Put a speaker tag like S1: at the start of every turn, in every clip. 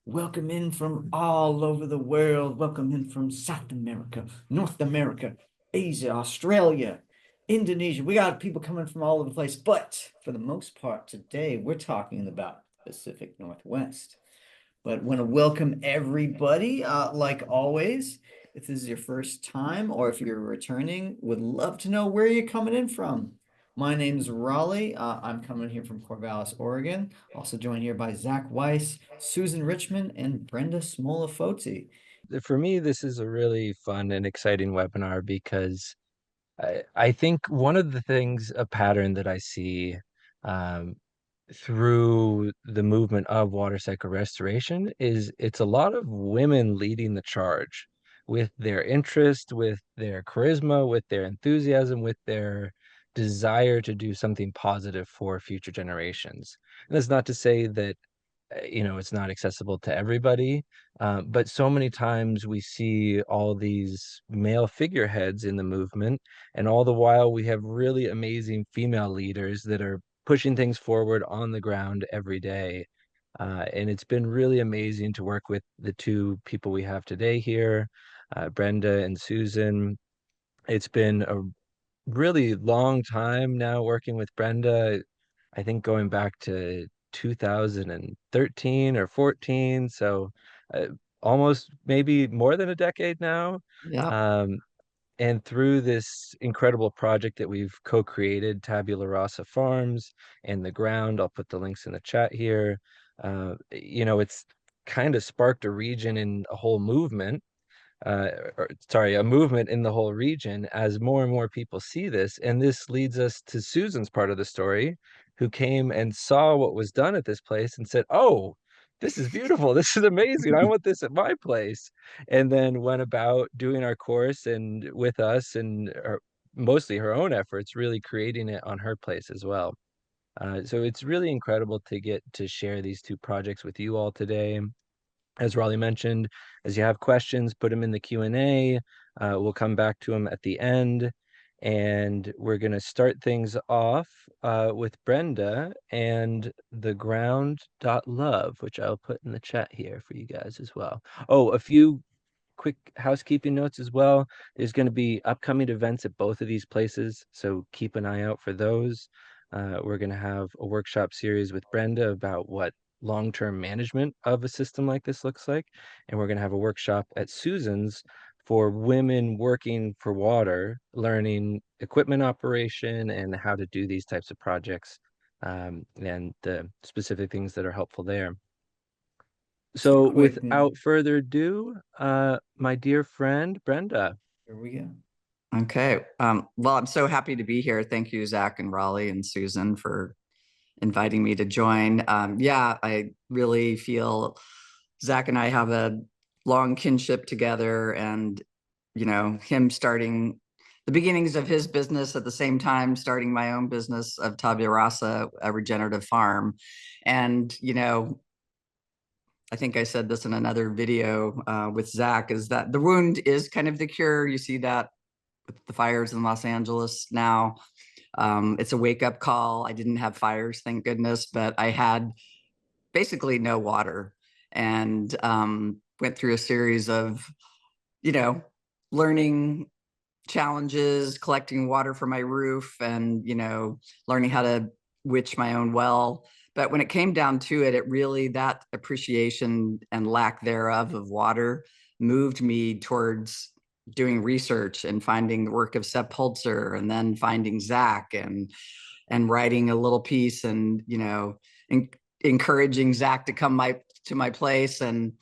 S1: Welcome in from all over the world. Welcome in from South America, North America, Asia, Australia, Indonesia. We got people coming from all over the place. But for the most part, today we're talking about Pacific Northwest. But want to welcome everybody. Like always, if this is your first time or if you're returning, would love to know where you're coming in from. My name's Raleigh. I'm coming here from Corvallis, Oregon. Also joined here by Zach Weiss, Susan Richmond, and Brenda Smolafoti.
S2: For me, this is a really fun and exciting webinar because I think one of the things, a pattern that I see um, through the movement of water cycle restoration is it's a lot of women leading the charge with their interest, with their charisma, with their enthusiasm, with their desire to do something positive for future generations. And that's not to say that it's not accessible to everybody. But so many times we see all these male figureheads in the movement, and all the while we have really amazing female leaders that are pushing things forward on the ground every day. And it's been really amazing to work with the two people we have today here, Brenda and Susan. It's been a really long time now working with Brenda. I think going back to 2013 or 14, so uh, almost maybe more than a decade now.
S3: Yeah.
S2: Um, and through this incredible project that we've co-created, Tabula Rasa Farms and the ground, I'll put the links in the chat here. It's kind of sparked a region and a whole movement a movement in the whole region as more and more people see this. And this leads us to Susan's part of the story, who came and saw what was done at this place and said, "Oh, this is beautiful. This is amazing. I want this at my place." And then went about doing our course and with us and mostly her own efforts, really creating it on her place as well. So it's really incredible to get to share these two projects with you all today. As Raleigh mentioned, as you have questions, put them in the Q&A. We'll come back to them at the end. And we're going to start things off with Brenda and the ground.love, which I'll put in the chat here for you guys as well. Oh, a few quick housekeeping notes as well. There's going to be upcoming events at both of these places, so keep an eye out for those. We're going to have a workshop series with Brenda about what long-term management of a system like this looks like. And we're going to have a workshop at Susan's for women working for water, learning equipment operation and how to do these types of projects, and the specific things that are helpful there.
S1: Just a
S2: So
S1: quick,
S2: without further ado, my dear friend Brenda.
S1: here we go.
S3: Okay. Well, I'm so happy to be here. Thank you, Zach and Raleigh and Susan, for inviting me to join. Yeah, I really feel Zach and I have a long kinship together, and him starting the beginnings of his business at the same time starting my own business of Tabula Rasa, a regenerative farm. And I think I said this in another video with Zach, is that the wound is kind of the cure. You see that with the fires in Los Angeles now. It's a wake-up call. I didn't have fires, thank goodness, but I had basically no water, and went through a series of, learning challenges, collecting water for my roof, and, learning how to witch my own well. But when it came down to it, it really, that appreciation and lack thereof of water moved me towards doing research and finding the work of Sepp Holzer, and then finding Zach and writing a little piece, and encouraging Zach to come to my place. And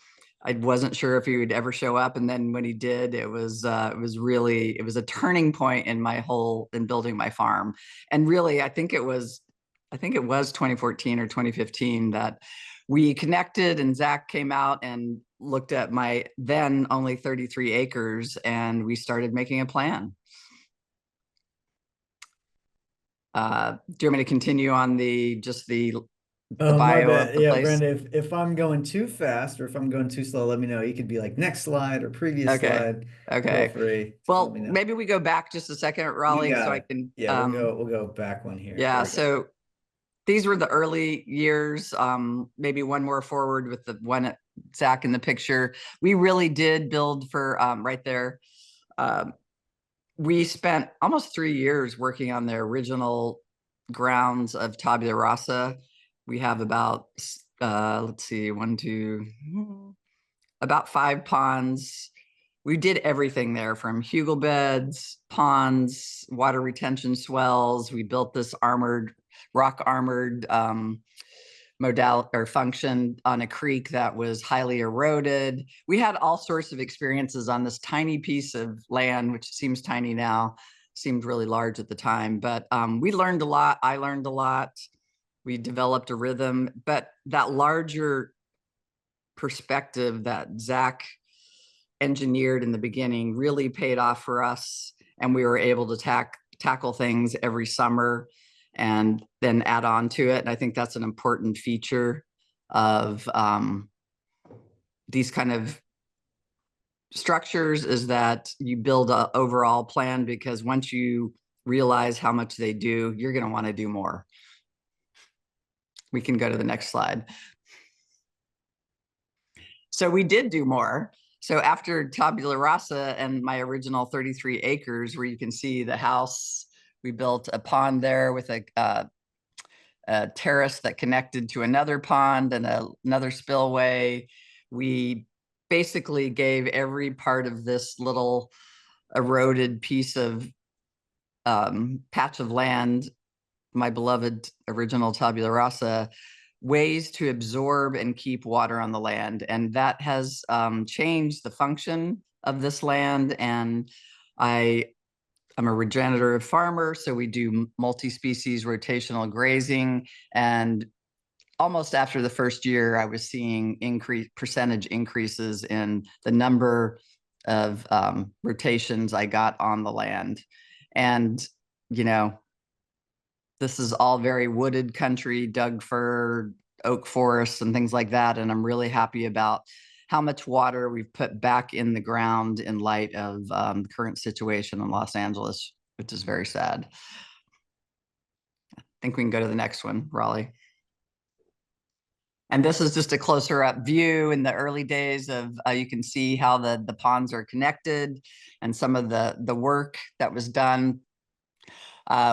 S3: I wasn't sure if he would ever show up, and then when he did, it was a turning point in building my farm. And really, I think it was 2014 or 2015 that we connected, and Zach came out and looked at my then only 33 acres, and we started making a plan. Do you want me to continue on the
S1: Oh, my
S3: bio of
S1: bad.
S3: the
S1: Yeah,
S3: place?
S1: Brenda, if I'm going too fast or if I'm going too slow, let me know. You could be like next slide or previous
S3: Okay.
S1: slide. Feel
S3: Okay.
S1: free. Just let me
S3: Well,
S1: know.
S3: maybe we go back just a second,
S1: You
S3: Raleigh,
S1: got
S3: so I
S1: it.
S3: can,
S1: Yeah, we'll go back one here. There
S3: yeah.
S1: we go.
S3: So these were the early years. Maybe one more forward with the one Zach in the picture. We really did build for right there. We spent almost 3 years working on the original grounds of Tabula Rasa. We have about, let's see, about 5 ponds. We did everything there, from hugel beds, ponds, water retention swells. We built this rock armored modality or function on a creek that was highly eroded. We had all sorts of experiences on this tiny piece of land, which seems tiny now, seemed really large at the time. But we learned a lot. I learned a lot. We developed a rhythm, but that larger perspective that Zach engineered in the beginning really paid off for us. And we were able to tackle things every summer and then add on to it. And I think that's an important feature of these kind of structures, is that you build an overall plan, because once you realize how much they do, you're going to want to do more. We can go to the next slide. So we did do more. So after Tabula Rasa and my original 33 acres, where you can see the house, we built a pond there with a terrace that connected to another pond and another spillway. We basically gave every part of this little eroded piece of patch of land, my beloved original Tabula Rasa, ways to absorb and keep water on the land. And that has changed the function of this land. And I'm a regenerative farmer, so we do multi-species rotational grazing. And almost after the first year, I was seeing percentage increases in the number of rotations I got on the land. And, you know, this is all very wooded country, Doug fir, oak forests, and things like that. And I'm really happy about how much water we've put back in the ground in light of the current situation in Los Angeles, which is very sad. I think we can go to the next one, Raleigh. And this is just a closer up view in the early days of, you can see how the ponds are connected and some of the work that was done.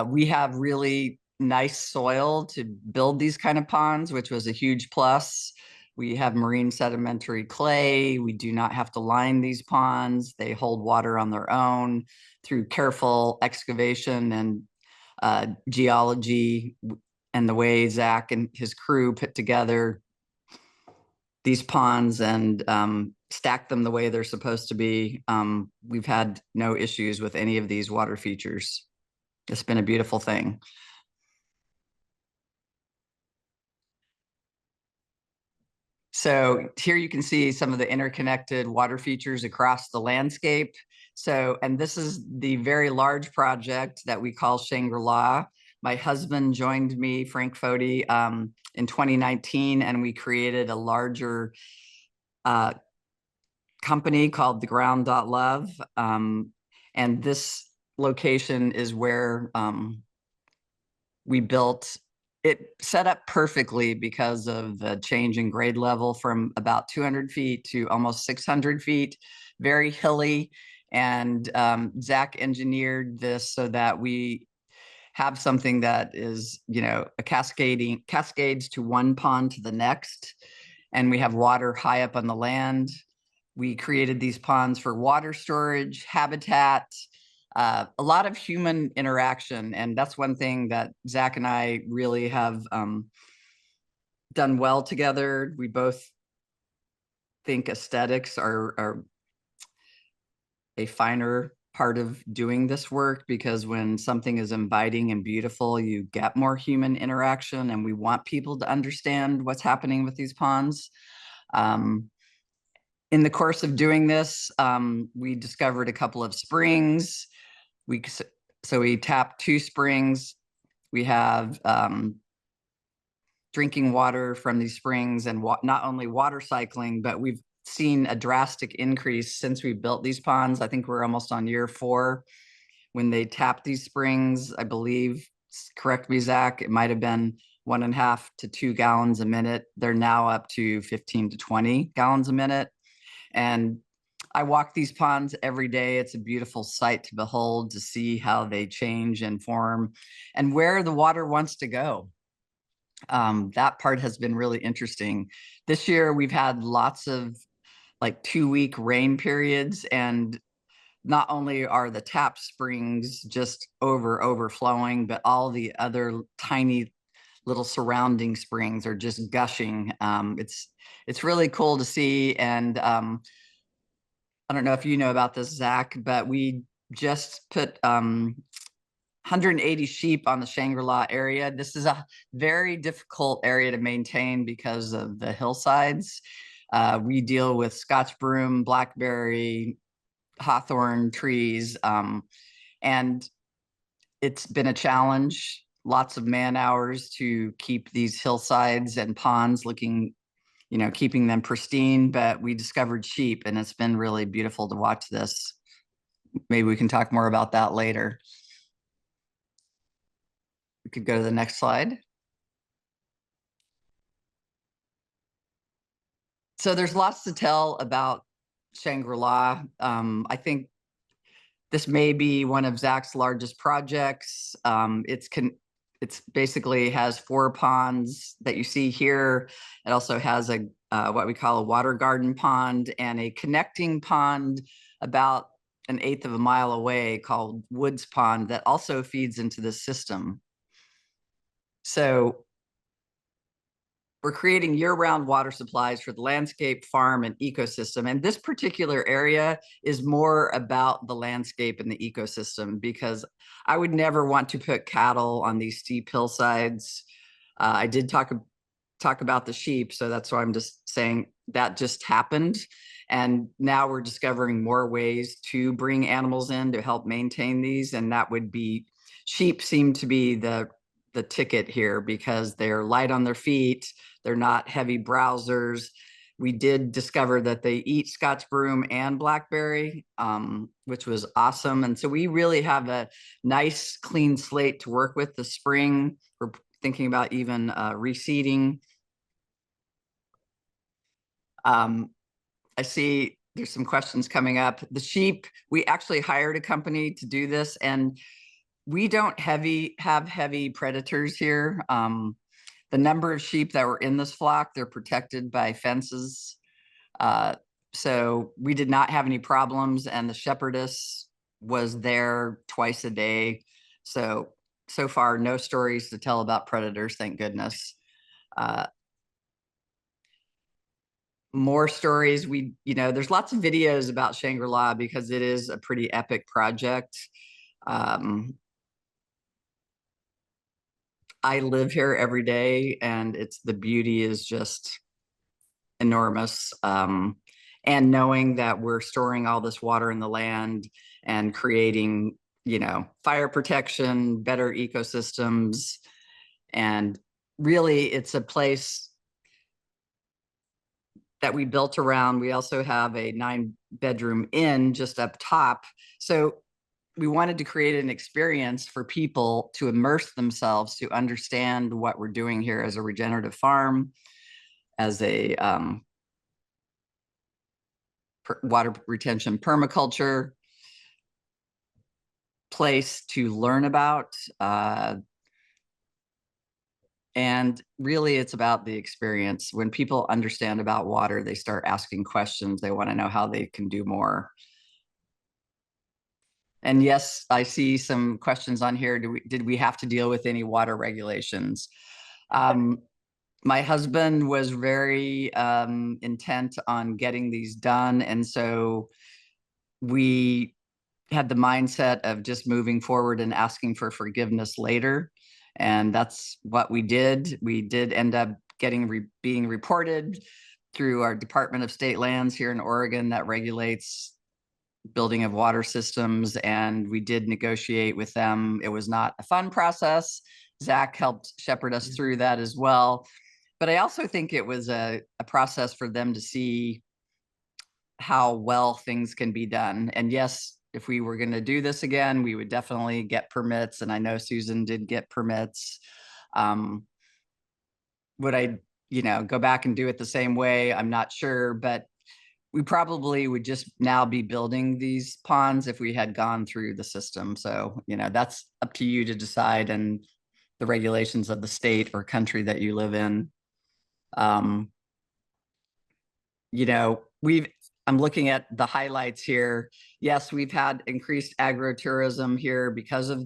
S3: We have really nice soil to build these kind of ponds, which was a huge plus. We have marine sedimentary clay. We do not have to line these ponds. They hold water on their own through careful excavation and geology, and the way Zach and his crew put together these ponds and stack them the way they're supposed to be. We've had no issues with any of these water features. It's been a beautiful thing. So here you can see some of the interconnected water features across the landscape. So, and this is the very large project that we call Shangri-La. My husband joined me, Frank Foti, in 2019, and we created a larger company called the Ground.Love. And this location is where we built it, set up perfectly because of the change in grade level from about 200 feet to almost 600 feet, very hilly. And Zach engineered this so that we have something that is, you know, cascades to one pond to the next. And we have water high up on the land. We created these ponds for water storage, habitat, a lot of human interaction. And that's one thing that Zach and I really have done well together. We both think aesthetics are a finer part of doing this work, because when something is inviting and beautiful, you get more human interaction, and we want people to understand what's happening with these ponds. In the course of doing this, we discovered a couple of springs. So we tapped 2 springs. We have drinking water from these springs, and not only water cycling, but we've seen a drastic increase since we built these ponds. I think we're almost on year 4 when they tapped these springs. I believe, correct me, Zach, it might have been 1.5 to 2 gallons a minute. They're now up to 15 to 20 gallons a minute. And I walk these ponds every day. It's a beautiful sight to behold, to see how they change and form and where the water wants to go. That part has been really interesting. This year, we've had lots of like 2-week rain periods, and not only are the tap springs just overflowing, but all the other tiny little surrounding springs are just gushing. It's really cool to see. And I don't know if you know about this, Zach, but we just put 180 sheep on the Shangri-La area. This is a very difficult area to maintain because of the hillsides. We deal with Scotch broom, blackberry, hawthorn trees, and it's been a challenge. Lots of man hours to keep these hillsides and ponds looking, keeping them pristine, but we discovered sheep, and it's been really beautiful to watch this. Maybe we can talk more about that later. We could go to the next slide. So there's lots to tell about Shangri-La. I think this may be one of Zach's largest projects. It's basically has 4 ponds that you see here. It also has a what we call a water garden pond and a connecting pond about 1/8 of a mile away called Woods Pond that also feeds into this system. So we're creating year-round water supplies for the landscape, farm, and ecosystem. And this particular area is more about the landscape and the ecosystem, because I would never want to put cattle on these steep hillsides. I did talk about the sheep, so that's why I'm just saying that just happened. And now we're discovering more ways to bring animals in to help maintain these. And that would be, sheep seem to be the ticket here because they're light on their feet. They're not heavy browsers. We did discover that they eat Scotch broom and blackberry, which was awesome. And so we really have a nice clean slate to work with. The spring, we're thinking about even reseeding. I see there's some questions coming up. The sheep, we actually hired a company to do this, and we don't have heavy predators here. The number of sheep that were in this flock, they're protected by fences. So we did not have any problems, and the shepherdess was there twice a day. So far, no stories to tell about predators, thank goodness. More stories. There's lots of videos about Shangri-La because it is a pretty epic project. I live here every day, and the beauty is just enormous. And knowing that we're storing all this water in the land and creating, fire protection, better ecosystems. And really, it's a place that we built around. We also have a 9-bedroom inn just up top. So we wanted to create an experience for people to immerse themselves, to understand what we're doing here as a regenerative farm, as a water retention permaculture place to learn about. And really, it's about the experience. When people understand about water, they start asking questions. They want to know how they can do more. And yes, I see some questions on here. Did we have to deal with any water regulations? My husband was very intent on getting these done. And so we had the mindset of just moving forward and asking for forgiveness later. And that's what we did. We did end up being reported through our Department of State Lands here in Oregon that regulates building of water systems, and we did negotiate with them. It was not a fun process. Zach helped shepherd us through that as well. But I also think it was a process for them to see how well things can be done. And yes, if we were going to do this again, we would definitely get permits. And I know Susan did get permits. would I, go back and do it the same way? I'm not sure, but we probably would just now be building these ponds if we had gone through the system. So, that's up to you to decide and the regulations of the state or country that you live in. I'm looking at the highlights here. Yes, we've had increased agrotourism here because of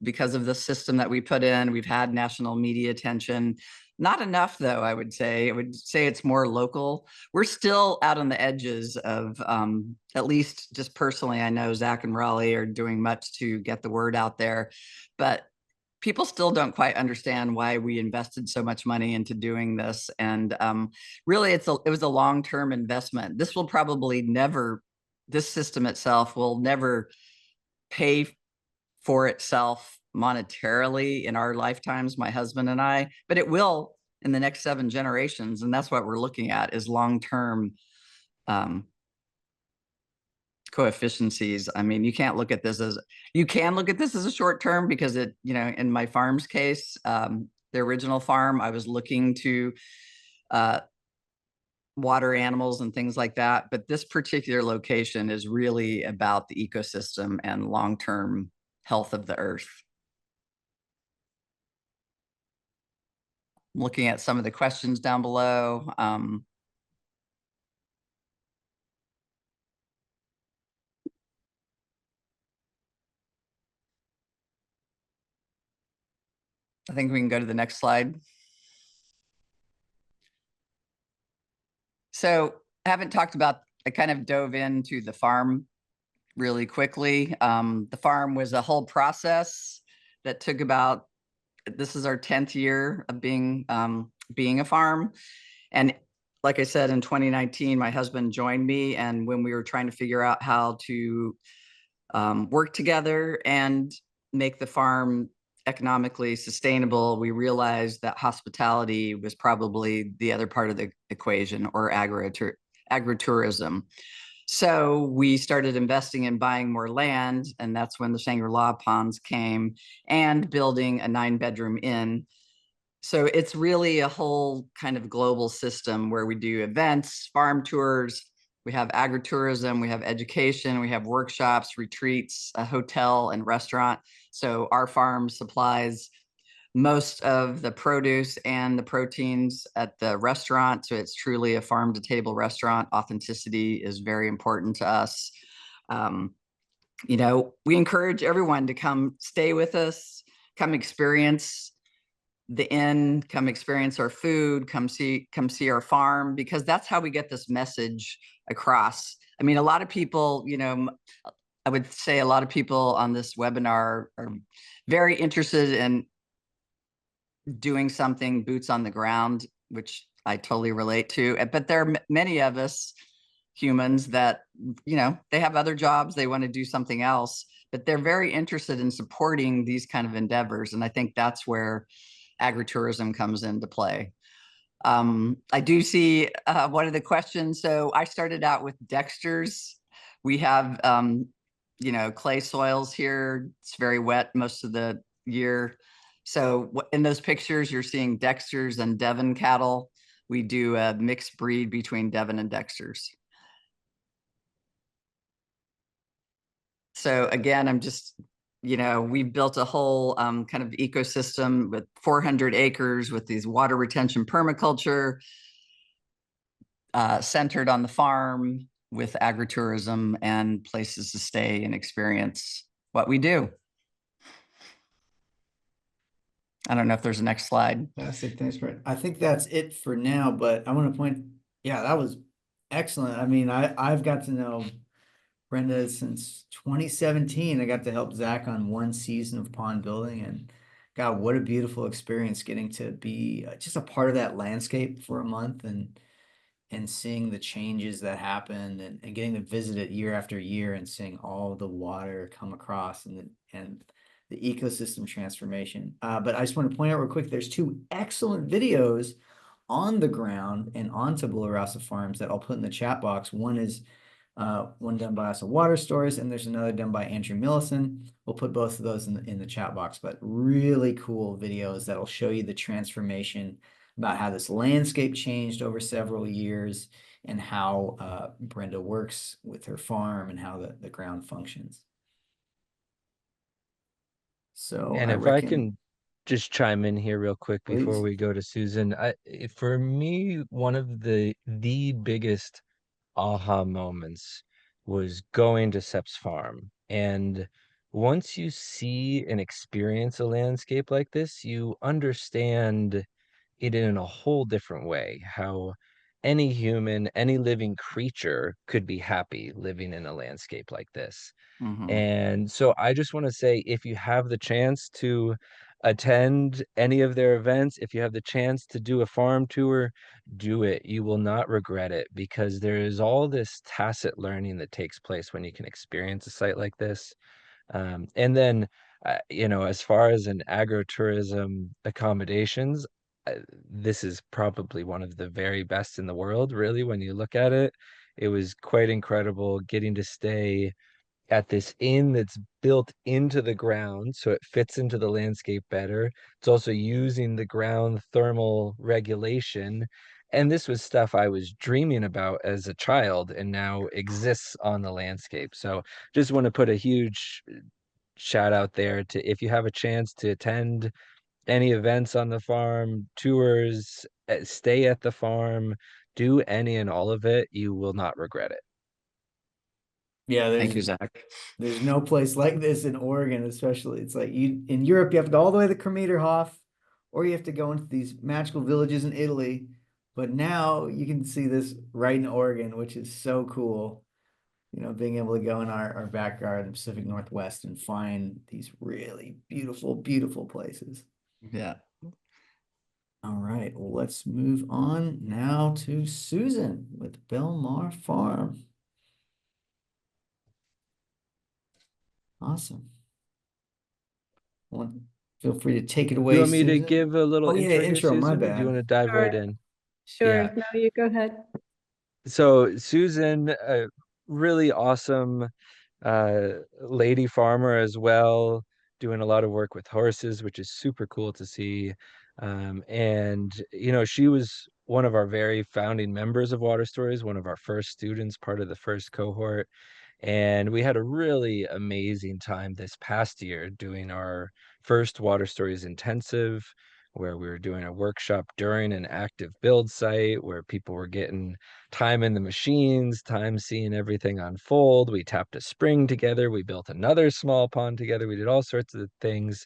S3: because of the system that we put in. We've had national media attention. Not enough, though, I would say. I would say it's more local. We're still out on the edges of, at least just personally, I know Zach and Raleigh are doing much to get the word out there, but people still don't quite understand why we invested so much money into doing this. And really, it was a long-term investment. This will probably never, this system itself will never pay for itself monetarily in our lifetimes, my husband and I, but it will in the next 7 generations. And that's what we're looking at, is long-term coefficiencies. I mean, you can look at this as a short term, because it, in my farm's case, the original farm, I was looking to water animals and things like that. But this particular location is really about the ecosystem and long-term health of the earth. I'm looking at some of the questions down below. I think we can go to the next slide. So I haven't talked about, I kind of dove into the farm really quickly. The farm was a whole process that took about, this is our 10th year of being a farm. And like I said, in 2019, my husband joined me. And when we were trying to figure out how to work together and make the farm economically sustainable, we realized that hospitality was probably the other part of the equation, or agrotourism. So we started investing in buying more land, and that's when the Shangri-La ponds came, and building a 9-bedroom inn. So it's really a whole kind of global system where we do events, farm tours, we have agritourism, we have education, we have workshops, retreats, a hotel and restaurant. So our farm supplies most of the produce and the proteins at the restaurant. So it's truly a farm to table restaurant. Authenticity is very important to us. We encourage everyone to come stay with us, come experience the inn, come experience our food, come see our farm, because that's how we get this message across. I mean, a lot of people, I would say a lot of people on this webinar are very interested in doing something boots on the ground, which I totally relate to. But there are many of us humans that, they have other jobs, they want to do something else, but they're very interested in supporting these kind of endeavors. And I think that's where agritourism comes into play. I do see one of the questions. So I started out with dexters. We have, clay soils here. It's very wet most of the year. So in those pictures, you're seeing dexters and Devon cattle. We do a mixed breed between Devon and dexters. So again, I'm just, we've built a whole kind of ecosystem with 400 acres with these water retention permaculture centered on the farm, with agritourism and places to stay and experience what we do. I don't know if there's a next slide.
S1: Fantastic. Thanks, Brett. I think that's it for now, but I want to point, yeah, that was excellent. I mean, I've got to know Brenda since 2017. I got to help Zach on 1 season of pond building, and God, what a beautiful experience getting to be just a part of that landscape for a month, and seeing the changes that happen, and getting to visit it year after year, and seeing all the water come across, and the ecosystem transformation. But I just want to point out real quick, there's 2 excellent videos on the ground and on Tabula Rasa farms that I'll put in the chat box. One is one done by us at Water Stories, and there's another done by Andrew Millison. We'll put both of those in the chat box, but really cool videos that'll show you the transformation about how this landscape changed over several years and how Brenda works with her farm and how the ground functions. So
S2: And
S1: I
S2: if I
S1: reckon,
S2: can just chime in here real quick before
S1: please.
S2: we go to Susan, for me, one of the biggest aha moments was going to Sep's farm. And once you see and experience a landscape like this, you understand it in a whole different way, how any human, any living creature could be happy living in a landscape like this.
S3: Mhm.
S2: And so I just want to say, if you have the chance to attend any of their events, if you have the chance to do a farm tour, do it. You will not regret it, because there is all this tacit learning that takes place when you can experience a site like this. And then, as far as an agrotourism accommodations, this is probably one of the very best in the world, really, when you look at it. It was quite incredible getting to stay at this inn that's built into the ground, so it fits into the landscape better. It's also using the ground thermal regulation. And this was stuff I was dreaming about as a child and now exists on the landscape. So just want to put a huge shout out there to, if you have a chance to attend any events on the farm, tours, stay at the farm, do any and all of it, you will not regret it.
S1: Yeah,
S3: Thank you, Zach.
S1: there's no place like this in Oregon, especially. It's like you in Europe, you have to go all the way to Kremeterhof, or you have to go into these magical villages in Italy. But now you can see this right in Oregon, which is so cool. Being able to go in our backyard in the Pacific Northwest and find these really beautiful, beautiful places.
S3: Yeah.
S1: All right, well, let's move on now to Susan with Bellemare Farm. Awesome. Well, feel free to take it
S2: Do you
S1: away,
S2: want me to
S1: Susan.
S2: give a little
S1: Oh yeah,
S2: intro here,
S1: intro, my
S2: Susan, or do you want
S1: bad.
S2: to dive right
S4: Sure,
S2: in?
S4: sure.
S2: Yeah.
S4: No, you go ahead.
S2: So Susan, a really awesome lady farmer as well, doing a lot of work with horses, which is super cool to see. And she was one of our very founding members of Water Stories, one of our first students, part of the first cohort. And we had a really amazing time this past year doing our first Water Stories intensive, where we were doing a workshop during an active build site where people were getting time in the machines, time seeing everything unfold. We tapped a spring together. We built another small pond together. We did all sorts of things.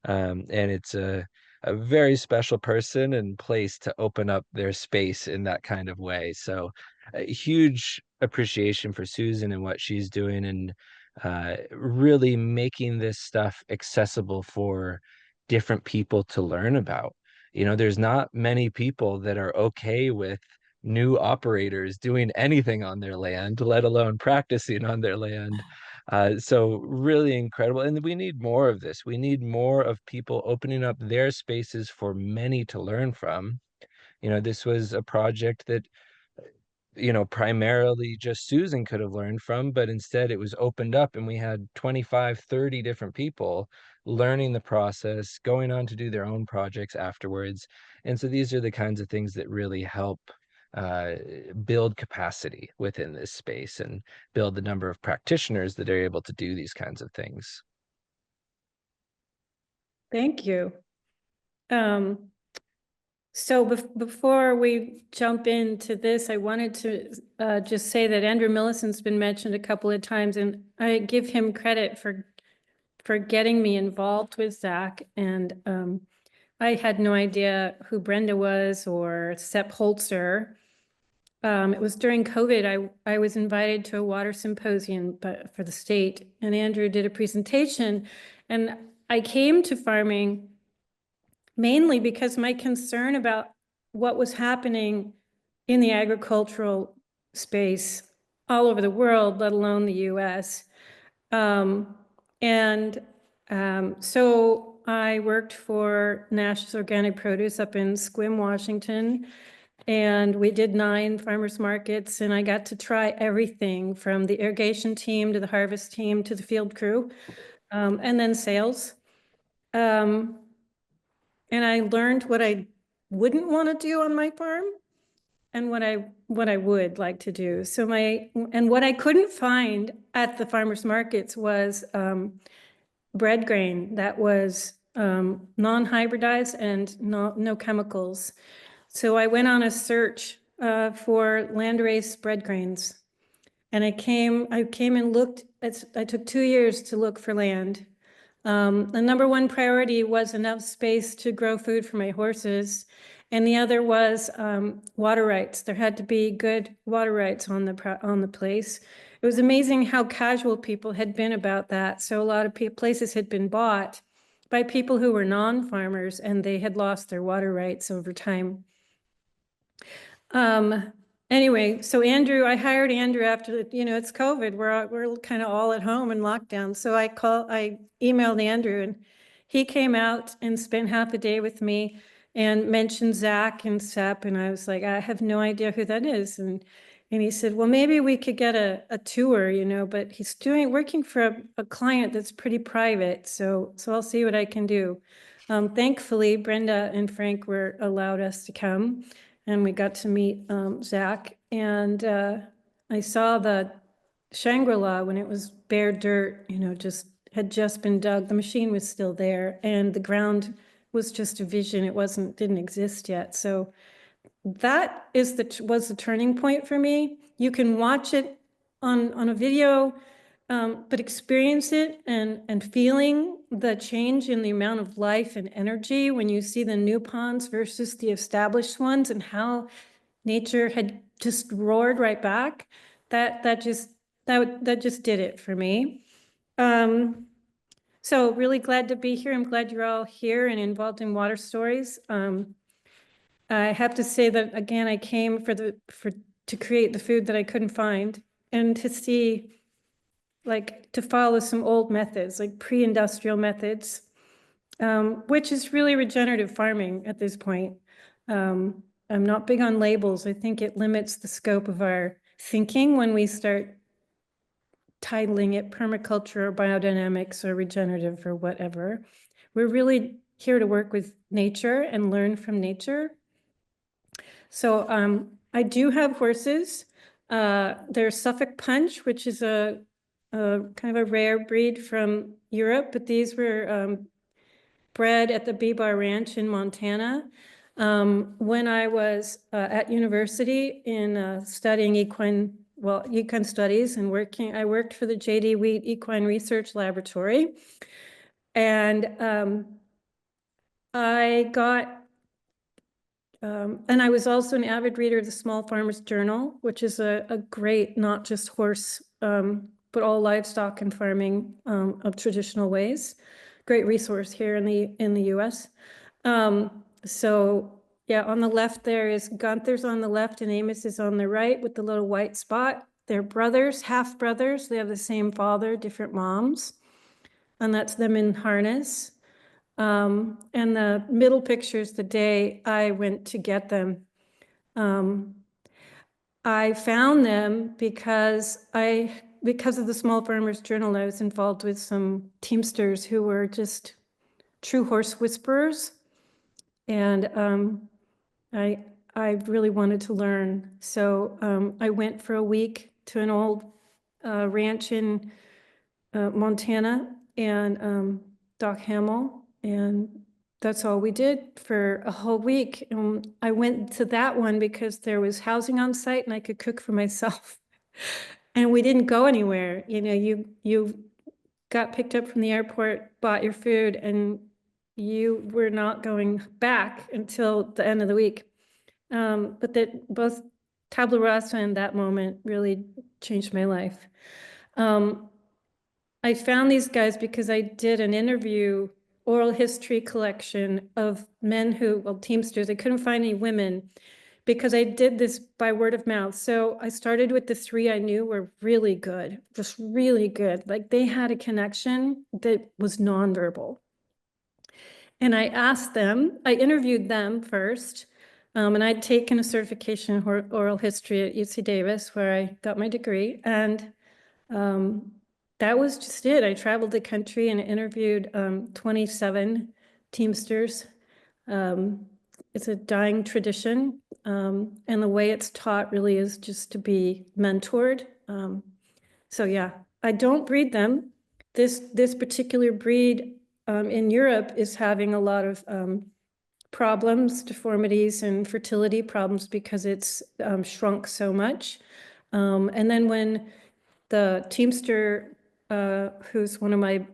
S2: And it's a very special person and place to open up their space in that kind of way. So a huge appreciation for Susan and what she's doing, and really making this stuff accessible for different people to learn about. There's not many people that are okay with new operators doing anything on their land, let alone practicing on their land. So really incredible. And we need more of this. We need more of people opening up their spaces for many to learn from. This was a project that primarily just Susan could have learned from, but instead it was opened up and we had 25, 30 different people learning the process, going on to do their own projects afterwards. And so these are the kinds of things that really help uh, build capacity within this space and build the number of practitioners that are able to do these kinds of things.
S4: Thank you. So before we jump into this, I wanted to just say that Andrew Millicent's been mentioned a couple of times, and I give him credit for getting me involved with Zach. And I had no idea who Brenda was or Sepp Holzer. It was during COVID. I was invited to a water symposium but for the state, and Andrew did a presentation, and I came to farming mainly because my concern about what was happening in the agricultural space all over the world, let alone the US. So I worked for Nash's Organic Produce up in Sequim, Washington, and we did 9 farmers markets, and I got to try everything from the irrigation team to the harvest team to the field crew, and then sales. And I learned what I wouldn't want to do on my farm and what I would like to do. So and what I couldn't find at the farmers markets was bread grain that was non-hybridized and no chemicals. So I went on a search for landrace bread grains. And I came and looked, I took 2 years to look for land. The number one priority was enough space to grow food for my horses. And the other was water rights. There had to be good water rights on the place. It was amazing how casual people had been about that. So a lot of places had been bought by people who were non-farmers, and they had lost their water rights over time. Anyway, so Andrew, I hired Andrew after, it's COVID. We're kind of all at home in lockdown. So I emailed Andrew, and he came out and spent half a day with me and mentioned Zach and Sep. And I was like, I have no idea who that is. And he said, well, maybe we could get a tour, but he's working for a client that's pretty private. So I'll see what I can do. Thankfully, Brenda and Frank allowed us to come. And we got to meet Zach, and I saw the Shangri-La when it was bare dirt, had just been dug. The machine was still there, and the ground was just a vision. It didn't exist yet. So that was the turning point for me. You can watch it on a video, but experience it and feeling the change in the amount of life and energy when you see the new ponds versus the established ones, and how nature had just roared right back. That just did it for me. So really glad to be here. I'm glad you're all here and involved in water stories. I have to say that again, I came to create the food that I couldn't find, and to see, to follow some old methods, like pre-industrial methods, which is really regenerative farming at this point. I'm not big on labels. I think it limits the scope of our thinking when we start titling it permaculture or biodynamics or regenerative or whatever. We're really here to work with nature and learn from nature. So I do have horses. There's Suffolk Punch, which is a kind of a rare breed from Europe, but these were bred at the Bee-Bar Ranch in Montana. When I was at university in studying equine studies and I worked for the J.D. Wheat Equine Research Laboratory. And and I was also an avid reader of the Small Farmers Journal, which is a great, not just horse, but all livestock and farming of traditional ways. Great resource here in the US. So yeah, on the left there is Gunther's on the left and Amos is on the right with the little white spot. They're brothers, half brothers. They have the same father, different moms. And that's them in harness. And the middle picture is the day I went to get them. I found them because of the Small Farmers Journal. I was involved with some Teamsters who were just true horse whisperers. And I really wanted to learn. So I went for a week to an old ranch in Montana and Doc Hamill, and that's all we did for a whole week. I went to that one because there was housing on site and I could cook for myself. And we didn't go anywhere. You got picked up from the airport, bought your food, and you were not going back until the end of the week. But that both Tabula Rasa and that moment really changed my life. I found these guys because I did an interview, oral history collection of men Teamsters. I couldn't find any women because I did this by word of mouth. So I started with the 3 I knew were really good, just really good. Like they had a connection that was nonverbal. And I interviewed them first. And I'd taken a certification in oral history at UC Davis where I got my degree. And that was just it. I traveled the country and interviewed 27 Teamsters. it's a dying tradition. And the way it's taught really is just to be mentored. So yeah, I don't breed them. This particular breed in Europe is having a lot of problems, deformities, and fertility problems because it's shrunk so much. And then when the Teamster, who's one of my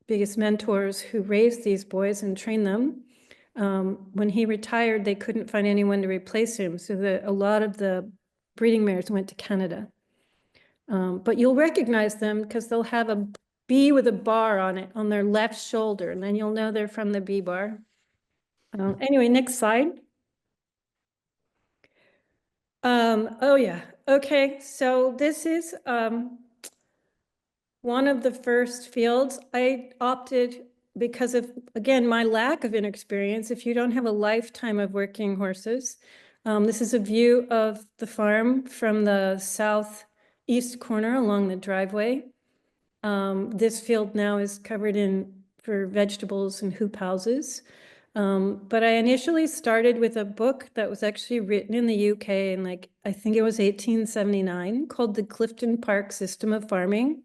S4: biggest mentors who raised these boys and trained them, when he retired, they couldn't find anyone to replace him. So a lot of the breeding mares went to Canada. But you'll recognize them because they'll have a bee with a bar on it on their left shoulder, and then you'll know they're from the bee bar. Anyway, next slide. Oh yeah, okay, so this is one of the first fields. I opted because of, again, my lack of inexperience. If you don't have a lifetime of working horses, this is a view of the farm from the southeast corner along the driveway. This field now is covered for vegetables and hoop houses. But I initially started with a book that was actually written in the UK in I think it was 1879, called The Clifton Park System of Farming.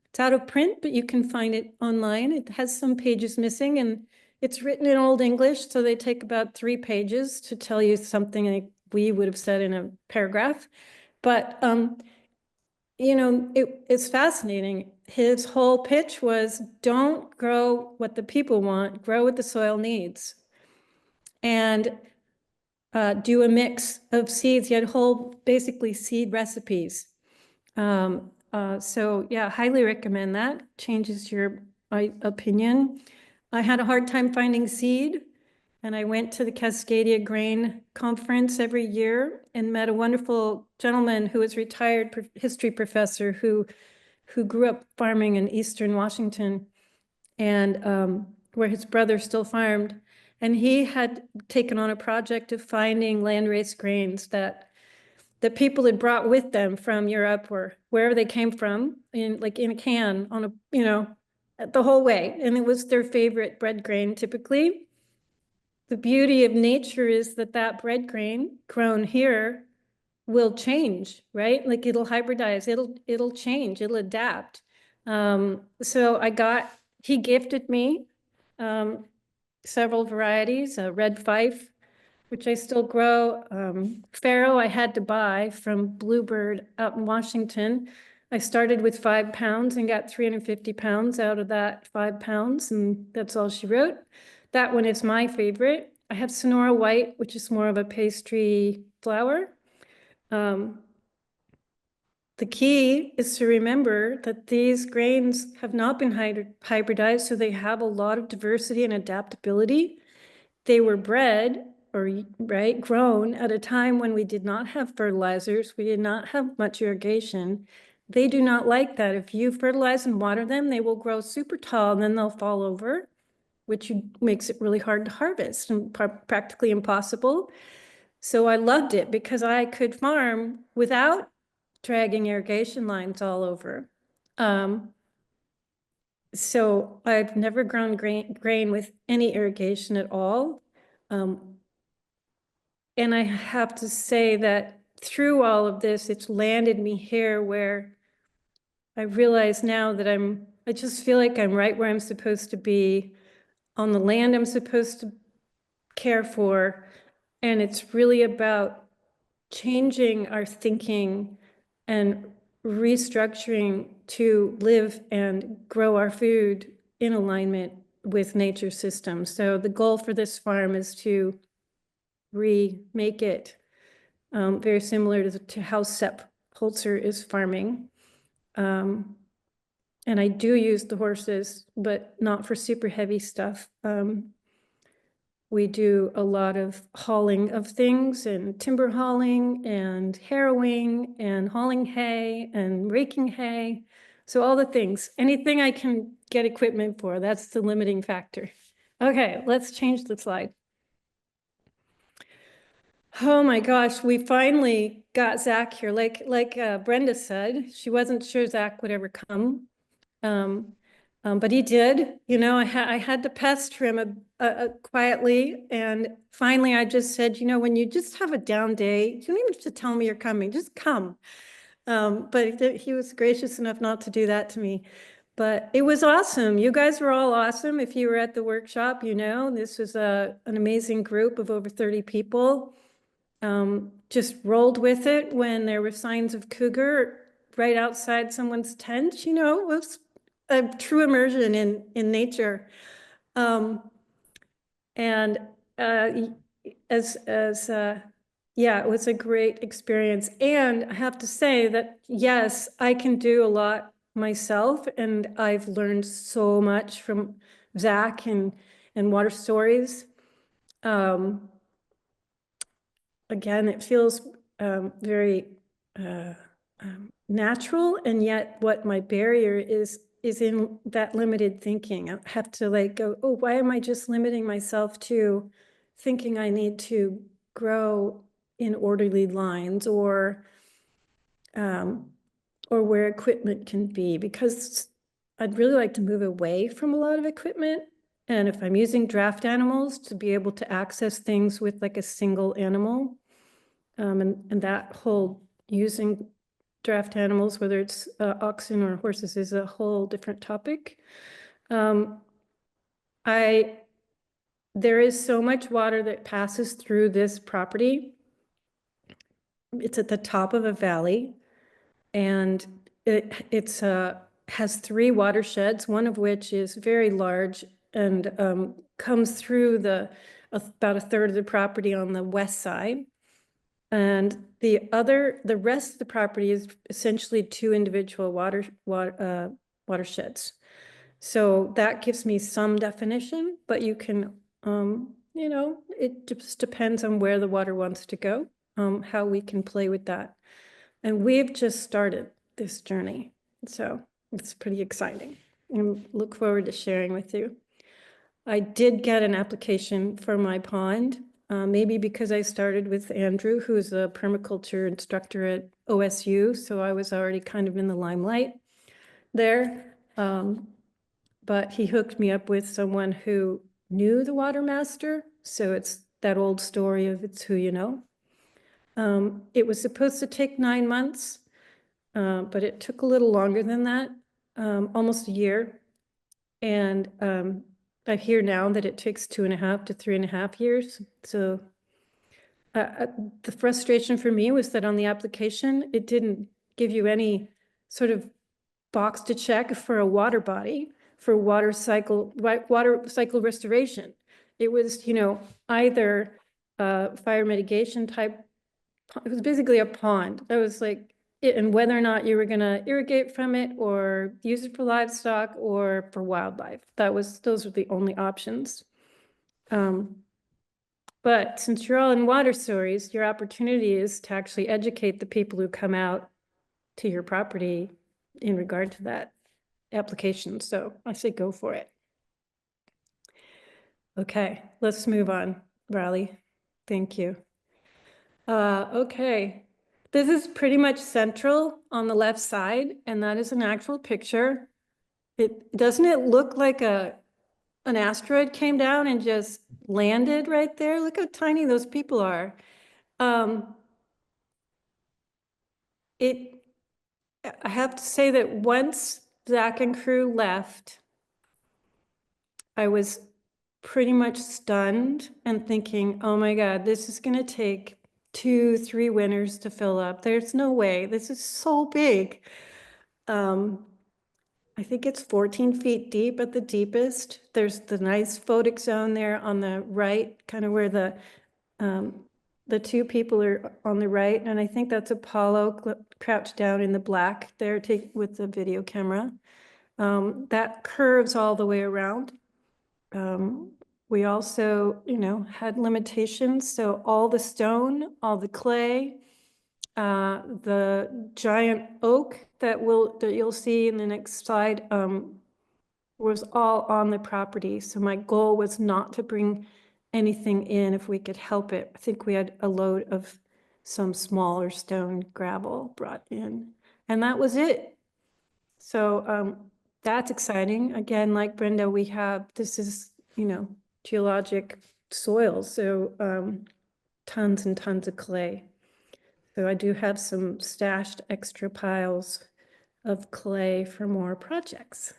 S4: It's out of print, but you can find it online. It has some pages missing, and it's written in Old English, so they take about 3 pages to tell you something like we would have said in a paragraph. But you know, it's fascinating. His whole pitch was, don't grow what the people want, grow what the soil needs. And do a mix of seeds. He had whole, basically, seed recipes. So yeah, highly recommend that. Changes your opinion. I had a hard time finding seed, and I went to the Cascadia Grain Conference every year and met a wonderful gentleman who was retired history professor who grew up farming in Eastern Washington, and where his brother still farmed. And he had taken on a project of finding landrace grains that people had brought with them from Europe or wherever they came from, in a can on a, the whole way. And it was their favorite bread grain typically. The beauty of nature is that bread grain grown here will change, right? Like it'll hybridize, it'll change, it'll adapt. So he gifted me several varieties, red fife, which I still grow. Farrow I had to buy from Bluebird out in Washington. I started with 5 pounds and got 350 pounds out of that 5 pounds, and that's all she wrote. That one is my favorite. I have Sonora White, which is more of a pastry flour. The key is to remember that these grains have not been hybridized, so they have a lot of diversity and adaptability. They were bred grown at a time when we did not have fertilizers, we did not have much irrigation. They do not like that. If you fertilize and water them, they will grow super tall and then they'll fall over, which makes it really hard to harvest and practically impossible. So I loved it because I could farm without dragging irrigation lines all over. So I've never grown grain with any irrigation at all. And I have to say that through all of this, it's landed me here where I realize now that I just feel like I'm right where I'm supposed to be, on the land I'm supposed to care for. And it's really about changing our thinking and restructuring to live and grow our food in alignment with nature systems. So the goal for this farm is to remake it very similar to how Sepp Holzer is farming. And I do use the horses, but not for super heavy stuff. We do a lot of hauling of things and timber hauling and harrowing and hauling hay and raking hay. So all the things, anything I can get equipment for, that's the limiting factor. Okay, let's change the slide. Oh my gosh, we finally got Zach here. Like Brenda said, she wasn't sure Zach would ever come. But he did. You know, I had to pester him quietly. And finally, I just said, you know, when you just have a down day, you don't even have to tell me you're coming, just come. But he was gracious enough not to do that to me. But it was awesome. You guys were all awesome. If you were at the workshop, you know, this was an amazing group of over 30 people. Just rolled with it when there were signs of cougar right outside someone's tent. You know, it was a true immersion in nature. And yeah, it was a great experience. And I have to say that, yes, I can do a lot myself, and I've learned so much from Zach and Water Stories. Again, it feels very natural, and yet what my barrier is in that limited thinking. I have to like go, oh, why am I just limiting myself to thinking I need to grow in orderly lines, or where equipment can be, because I'd really like to move away from a lot of equipment. And if I'm using draft animals, to be able to access things with like a single animal. And that whole using draft animals, whether it's oxen or horses, is a whole different topic. There is so much water that passes through this property. It's at the top of a valley, and it's has 3 watersheds, one of which is very large and comes through about a third of the property on the west side. And the rest of the property is essentially 2 individual watersheds. So that gives me some definition, but you can, you know, it just depends on where the water wants to go, how we can play with that. And we've just started this journey. So it's pretty exciting, and look forward to sharing with you. I did get an application for my pond, maybe because I started with Andrew, who's a permaculture instructor at OSU. So I was already kind of in the limelight there. But he hooked me up with someone who knew the water master. So it's that old story of it's who you know. It was supposed to take 9 months, but it took a little longer than that, almost a year. And I hear now that it takes 2.5 to 3.5 years. So the frustration for me was that on the application, it didn't give you any sort of box to check for a water body, for water cycle restoration. It was, you know, either fire mitigation type. It was basically a pond. That was like it, and whether or not you were going to irrigate from it or use it for livestock or for wildlife. Those were the only options. But since you're all in water stories, your opportunity is to actually educate the people who come out to your property in regard to that application. So I say go for it. Okay, let's move on, Raleigh. Thank you. Okay, this is pretty much central on the left side, and that is an actual picture. Doesn't it look like an asteroid came down and just landed right there? Look how tiny those people are. I have to say that once Zach and crew left, I was pretty much stunned and thinking, oh my God, this is going to take 2-3 winters to fill up. There's no way. This is so big. I think it's 14 feet deep at the deepest. There's the nice photic zone there on the right, kind of where the 2 people are on the right. And I think that's Apollo crouched down in the black there with the video camera. That curves all the way around. We also, you know, had limitations. So all the stone, all the clay, the giant oak that you'll see in the next slide, was all on the property. So my goal was not to bring anything in if we could help it. I think we had a load of some smaller stone gravel brought in, and that was it. So that's exciting. Again, like Brenda, this is, you know, geologic soil, so tons and tons of clay. So I do have some stashed extra piles of clay for more projects.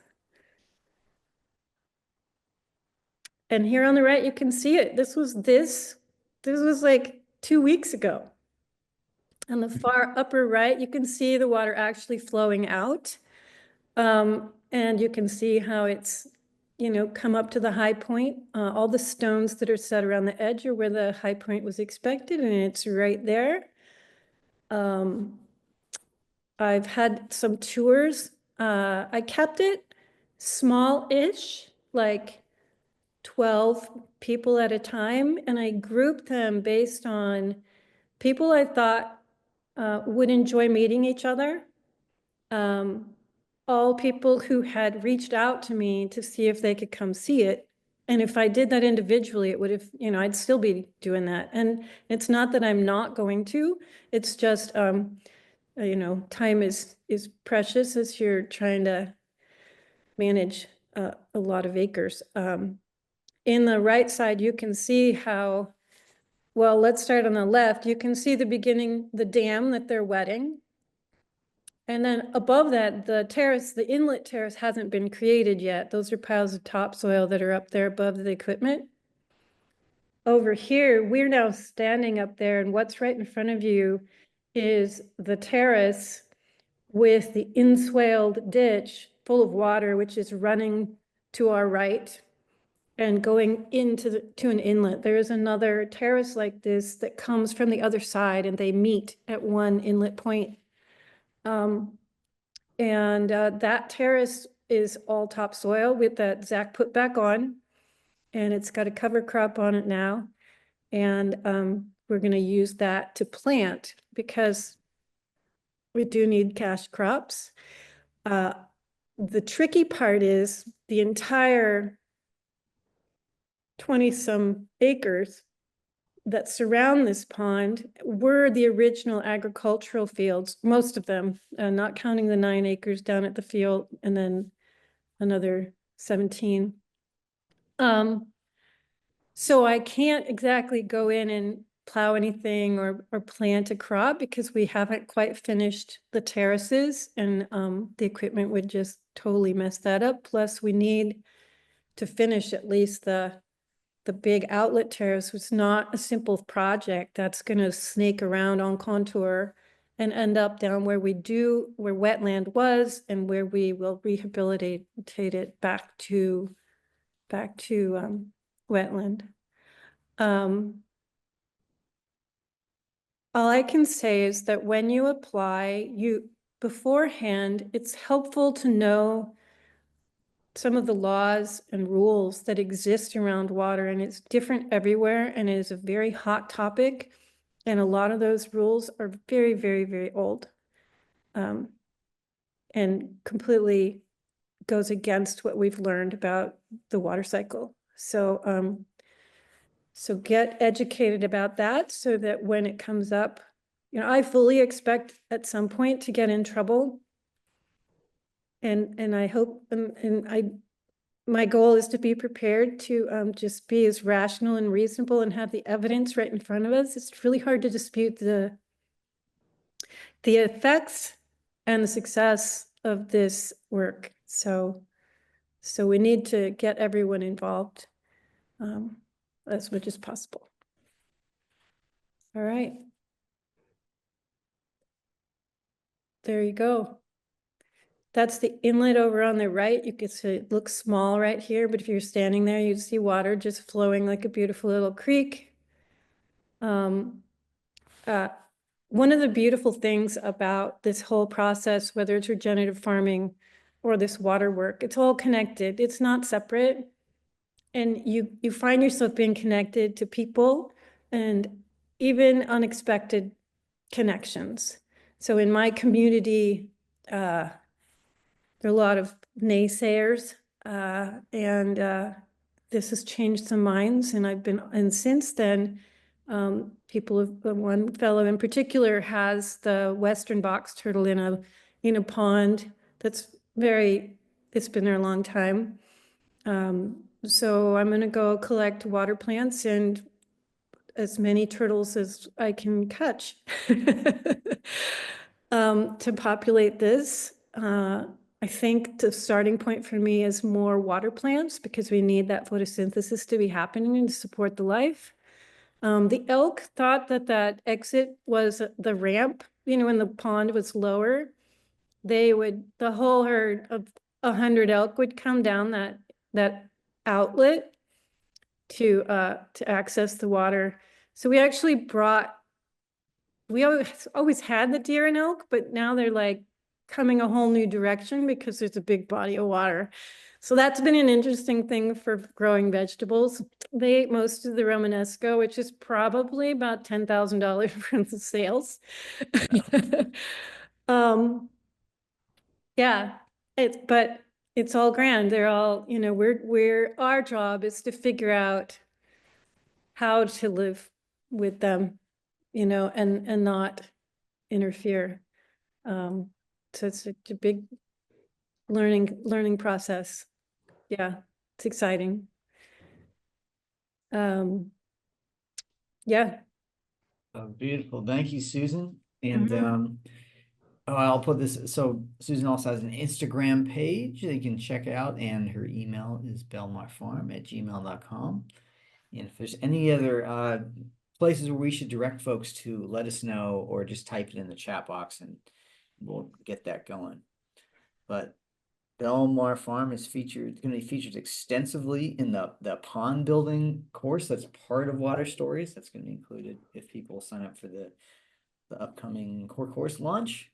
S4: And here on the right, you can see it. This was like 2 weeks ago. On the far upper right, you can see the water actually flowing out. And you can see how it's, come up to the high point. All the stones that are set around the edge are where the high point was expected, and it's right there. I've had some tours. I kept it small-ish, like 12 people at a time, and I grouped them based on people I thought would enjoy meeting each other. All people who had reached out to me to see if they could come see it. And if I did that individually, it would have, I'd still be doing that. And it's not that I'm not going to, it's just, time is precious as you're trying to manage a lot of acres. In the right side, you can see how, well, let's start on the left. You can see the beginning, the dam that they're wetting. And then above that, the terrace, the inlet terrace hasn't been created yet. Those are piles of topsoil that are up there above the equipment. Over here, we're now standing up there, and what's right in front of you is the terrace with the inswaled ditch full of water, which is running to our right and going into to an inlet. There is another terrace like this that comes from the other side, and they meet at one inlet point. That terrace is all topsoil with that Zach put back on, and it's got a cover crop on it now. And we're going to use that to plant because we do need cash crops. The tricky part is the entire 20-some acres that surround this pond were the original agricultural fields, most of them, not counting the 9 acres down at the field and then another 17. So I can't exactly go in and plow anything or plant a crop because we haven't quite finished the terraces, and the equipment would just totally mess that up. Plus we need to finish at least the big outlet terrace. Was not a simple project. That's going to snake around on contour and end up down where wetland was and where we will rehabilitate it back to wetland. All I can say is that when you apply, beforehand, it's helpful to know some of the laws and rules that exist around water, and it's different everywhere, and it is a very hot topic, and a lot of those rules are very, very, very old, and completely goes against what we've learned about the water cycle. So so get educated about that so that when it comes up, I fully expect at some point to get in trouble, and I hope, my goal is to be prepared to just be as rational and reasonable and have the evidence right in front of us. It's really hard to dispute the effects and the success of this work. So we need to get everyone involved as much as possible. All right. There you go. That's the inlet over on the right. You can see it looks small right here, but if you're standing there, you'd see water just flowing like a beautiful little creek. One of the beautiful things about this whole process, whether it's regenerative farming or this water work, it's all connected. It's not separate. And you find yourself being connected to people and even unexpected connections. So in my community, there are a lot of naysayers, and this has changed some minds. And since then, one fellow in particular has the Western box turtle in a pond that's it's been there a long time. So I'm gonna go collect water plants and as many turtles as I can catch to populate this. I think the starting point for me is more water plants because we need that photosynthesis to be happening and to support the life. The elk thought that that exit was the ramp, you know, when the pond was lower, the whole herd of 100 elk would come down that outlet to access the water. So we actually we always had the deer and elk, but now they're like coming a whole new direction because there's a big body of water. So that's been an interesting thing for growing vegetables. They ate most of the Romanesco, which is probably about $10,000 from the sales. Yeah, but it's all grand. They're all, you know, our job is to figure out how to live with them, you know, and not interfere. So it's a big learning process. Yeah, it's exciting. Yeah.
S1: Oh, beautiful. Thank you, Susan. And
S4: Mhm.
S1: oh, I'll put this. So Susan also has an Instagram page that you can check out, and her email is bellemarefarm@gmail.com. And if there's any other places where we should direct folks to, let us know, or just type it in the chat box and we'll get that going. But Bellemare Farm is going to be featured extensively in the pond building course. That's part of Water Stories. That's going to be included if people sign up for the upcoming core course launch.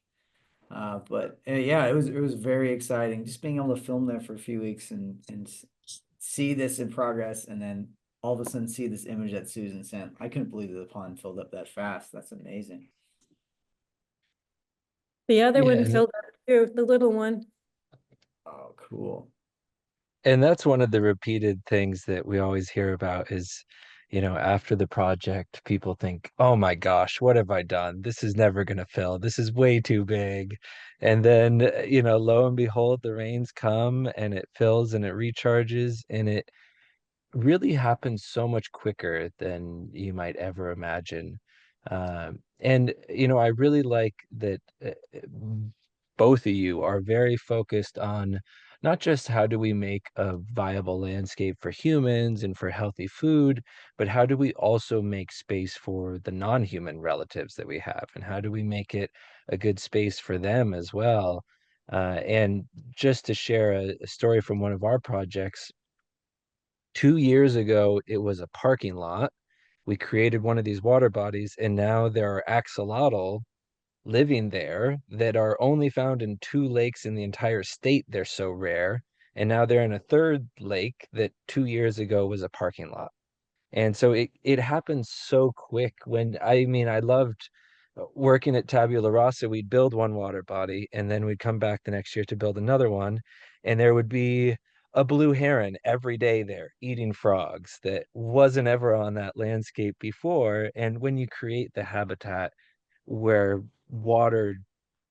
S1: But yeah, it was very exciting just being able to film there for a few weeks and see this in progress, and then all of a sudden see this image that Susan sent. I couldn't believe that the pond filled up that fast. That's amazing.
S4: The other
S2: Yeah,
S4: one
S2: and
S4: filled up too, the little one.
S1: Oh, cool.
S2: that's one of the repeated things that we always hear about is, after the project, people think, oh my gosh, what have I done? This is never going to fill. This is way too big. And then, lo and behold, the rains come and it fills and it recharges and it really happens so much quicker than you might ever imagine. And I really like that both of you are very focused on not just how do we make a viable landscape for humans and for healthy food, but how do we also make space for the non-human relatives that we have, and how do we make it a good space for them as well? And just to share a story from one of our projects, 2 years ago, it was a parking lot. We created one of these water bodies, and now there are axolotl living there that are only found in 2 lakes in the entire state. They're so rare. And now they're in a third lake that 2 years ago was a parking lot. And so it happens so quick. I loved working at Tabula Rasa. We'd build one water body and then we'd come back the next year to build another one, and there would be a blue heron every day there eating frogs that wasn't ever on that landscape before. And when you create the habitat where water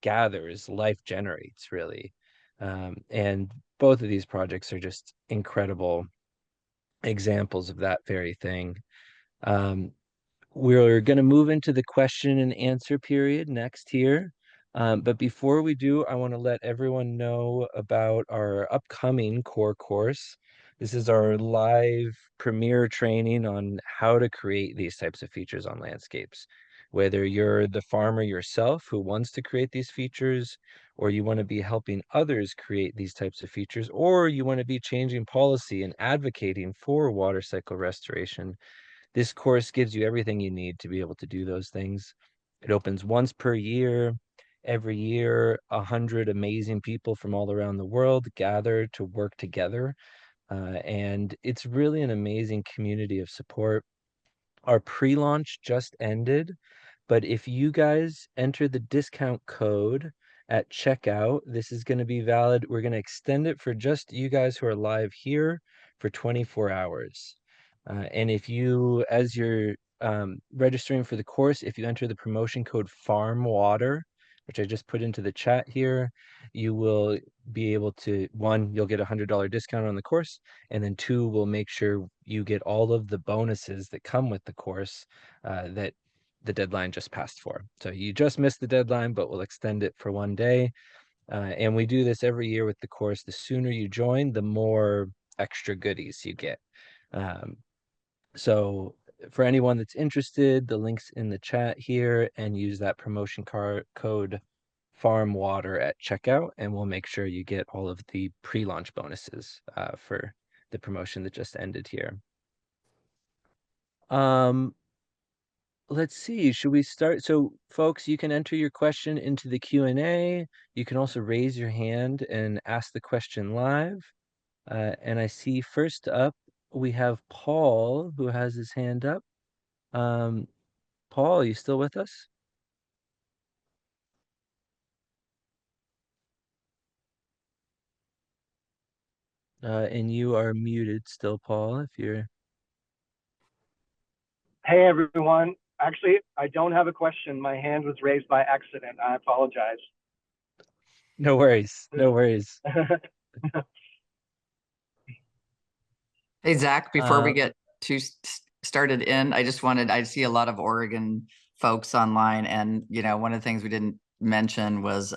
S2: gathers, life generates, really. And both of these projects are just incredible examples of that very thing. Um, we're going to move into the question and answer period next here. But before we do, I want to let everyone know about our upcoming core course. This is our live premiere training on how to create these types of features on landscapes. Whether you're the farmer yourself who wants to create these features, or you want to be helping others create these types of features, or you want to be changing policy and advocating for water cycle restoration, this course gives you everything you need to be able to do those things. It opens once per year. Every year, 100 amazing people from all around the world gather to work together. And it's really an amazing community of support. Our pre-launch just ended, but if you guys enter the discount code at checkout, this is going to be valid. We're going to extend it for just you guys who are live here for 24 hours. And if you, as you're registering for the course, if you enter the promotion code FARMWATER, which I just put into the chat here, you will be able to, one, you'll get $100 discount on the course, and then two, we'll make sure you get all of the bonuses that come with the course that the deadline just passed for. So you just missed the deadline, but we'll extend it for one day. And we do this every year with the course. The sooner you join, the more extra goodies you get. So for anyone that's interested, the link's in the chat here, and use that promotion code FARMWATER at checkout, and we'll make sure you get all of the pre-launch bonuses for the promotion that just ended here. Let's see, should we start? So folks, you can enter your question into the Q&A. You can also raise your hand and ask the question live. And I see first up, we have Paul, who has his hand up. Paul, are you still with us? And you are muted still, Paul, if you're...
S5: Hey, everyone. Actually, I don't have a question. My hand was raised by accident. I apologize.
S2: No worries. No worries.
S3: Hey, Zach, before we get too started in, I see a lot of Oregon folks online. And, you know, one of the things we didn't mention was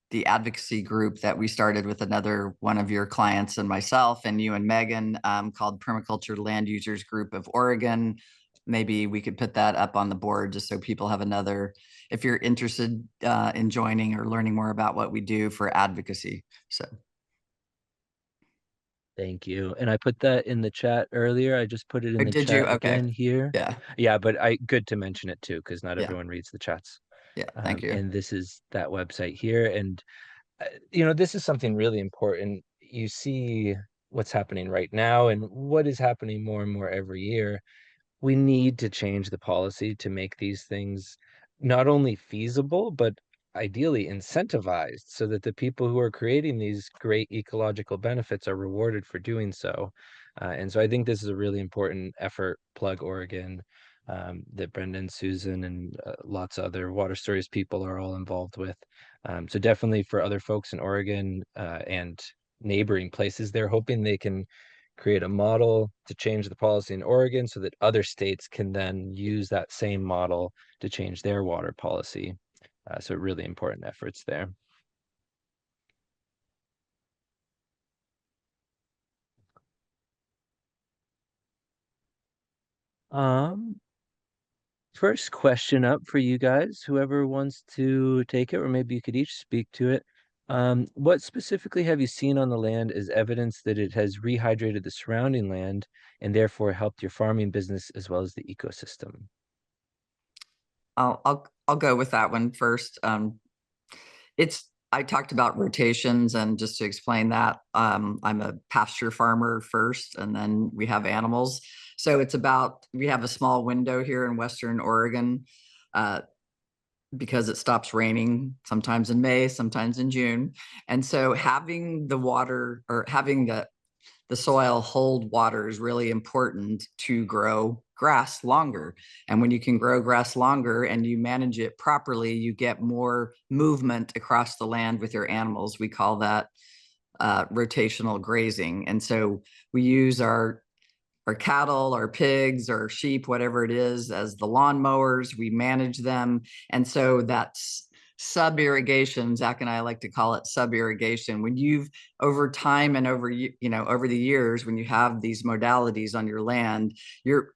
S3: the advocacy group that we started with another one of your clients and myself and you and Megan, called Permaculture Land Users Group of Oregon. Maybe we could put that up on the board just so people have another, if you're interested in joining or learning more about what we do for advocacy. So.
S2: Thank you. And I put that in the chat earlier. I just put it in the
S3: Did you?
S2: chat
S3: Okay.
S2: again here.
S3: Yeah.
S2: Yeah, but good to mention it too, because not
S3: Yeah.
S2: everyone reads the chats.
S3: Yeah, thank you.
S2: And this is that website here. And, you know, this is something really important. You see what's happening right now and what is happening more and more every year. We need to change the policy to make these things not only feasible, but ideally incentivized so that the people who are creating these great ecological benefits are rewarded for doing so. And so I think this is a really important effort, Plug Oregon, that Brendan, Susan, and lots of other Water Stories people are all involved with. So definitely for other folks in Oregon and neighboring places, they're hoping they can create a model to change the policy in Oregon so that other states can then use that same model to change their water policy. So really important efforts there. First question up for you guys, whoever wants to take it, or maybe you could each speak to it. What specifically have you seen on the land as evidence that it has rehydrated the surrounding land and therefore helped your farming business as well as the ecosystem?
S3: I'll go with that one first. I talked about rotations, and just to explain that, I'm a pasture farmer first, and then we have animals. So we have a small window here in Western Oregon because it stops raining sometimes in May, sometimes in June. And so having the water, or having the soil hold water, is really important to grow grass longer. And when you can grow grass longer and you manage it properly, you get more movement across the land with your animals. We call that rotational grazing. And so we use our cattle, our pigs, our sheep, whatever it is, as the lawn mowers. We manage them. And so that's sub-irrigation. Zach and I like to call it sub-irrigation. When you've, over time and over the years, when you have these modalities on your land, you're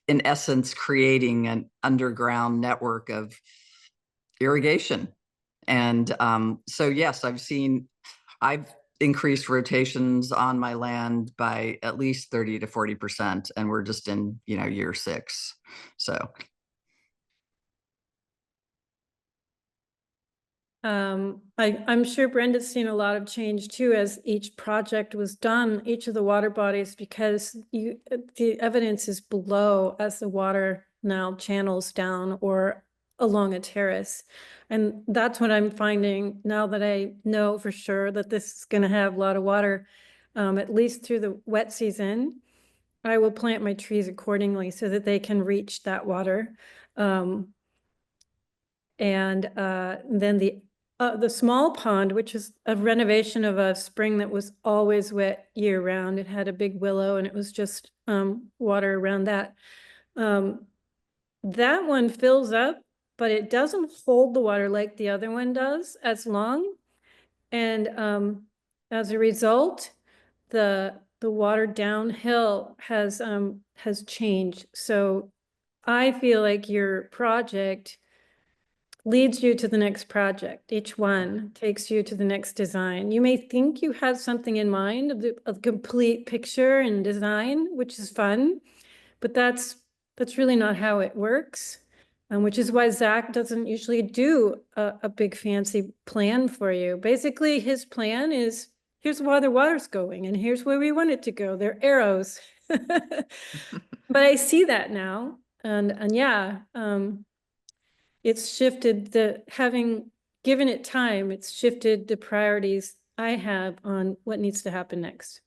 S3: in essence creating an underground network of irrigation. And so yes, I've increased rotations on my land by at least 30 to 40%, and we're just in year 6. So
S4: I'm sure Brenda's seen a lot of change too as each project was done, each of the water bodies, because the evidence is below as the water now channels down or along a terrace. And that's what I'm finding now that I know for sure that this is going to have a lot of water, at least through the wet season. I will plant my trees accordingly so that they can reach that water. And then the small pond, which is a renovation of a spring that was always wet year round. It had a big willow and it was just water around that. That one fills up, but it doesn't hold the water like the other one does as long. And as a result, the water downhill has changed. So I feel like your project leads you to the next project. Each one takes you to the next design. You may think you have something in mind of the complete picture and design, which is fun, but that's really not how it works. Which is why Zach doesn't usually do a big fancy plan for you. Basically, his plan is, here's where the water's going and here's where we want it to go. They're arrows. But I see that now. And yeah, it's shifted having given it time, it's shifted the priorities I have on what needs to happen next.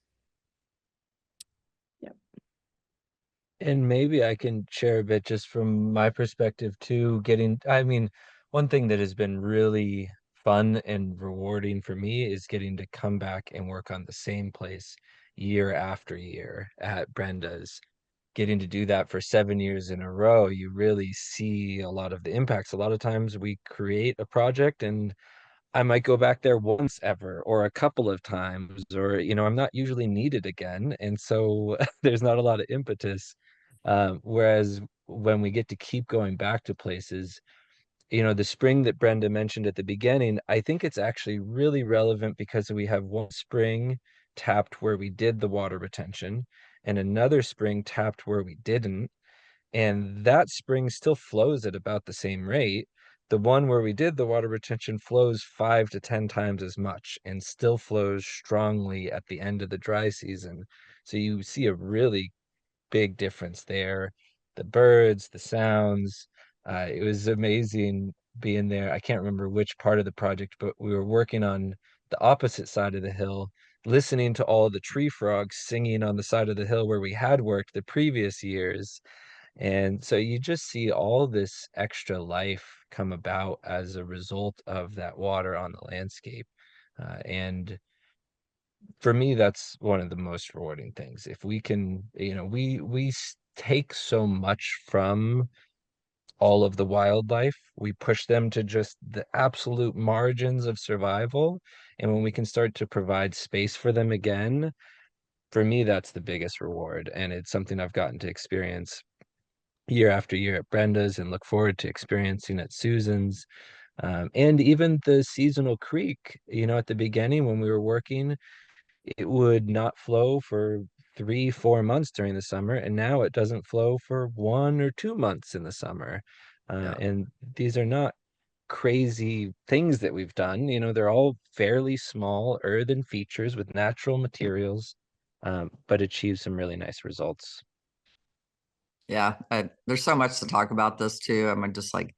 S2: And maybe I can share a bit just from my perspective too, I mean, one thing that has been really fun and rewarding for me is getting to come back and work on the same place year after year at Brenda's. Getting to do that for 7 years in a row, you really see a lot of the impacts. A lot of times we create a project and I might go back there once ever or a couple of times, or I'm not usually needed again, and so there's not a lot of impetus. Whereas when we get to keep going back to places, the spring that Brenda mentioned at the beginning, I think it's actually really relevant because we have one spring tapped where we did the water retention and another spring tapped where we didn't. And that spring still flows at about the same rate. The one where we did the water retention flows 5 to 10 times as much and still flows strongly at the end of the dry season. So you see a really big difference there. The birds, the sounds. It was amazing being there. I can't remember which part of the project, but we were working on the opposite side of the hill, listening to all the tree frogs singing on the side of the hill where we had worked the previous years. And so you just see all this extra life come about as a result of that water on the landscape. And for me, that's one of the most rewarding things. If we can, take so much from all of the wildlife, we push them to just the absolute margins of survival. And when we can start to provide space for them again, for me, that's the biggest reward. And it's something I've gotten to experience year after year at Brenda's and look forward to experiencing at Susan's. And even the seasonal creek, at the beginning when we were working, it would not flow for 3-4 months during the summer, and now it doesn't flow for 1 or 2 months in the summer.
S3: Yeah.
S2: And these are not crazy things that we've done. They're all fairly small earthen features with natural materials, but achieve some really nice results.
S3: Yeah, there's so much to talk about this too. I'm just like,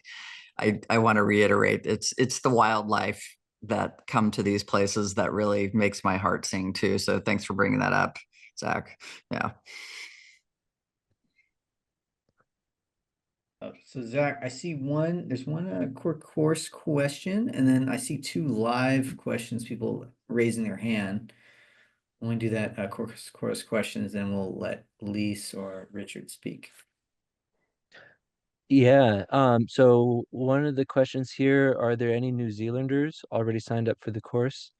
S3: I want to reiterate, it's the wildlife that come to these places that really makes my heart sing too. So thanks for bringing that up, Zach. Yeah.
S1: So Zach, I see there's one core course question, and then I see two live questions, people raising their hand. When we do that course questions, then we'll let Lise or Richard speak.
S2: Yeah, so one of the questions here, are there any New Zealanders already signed up for the course?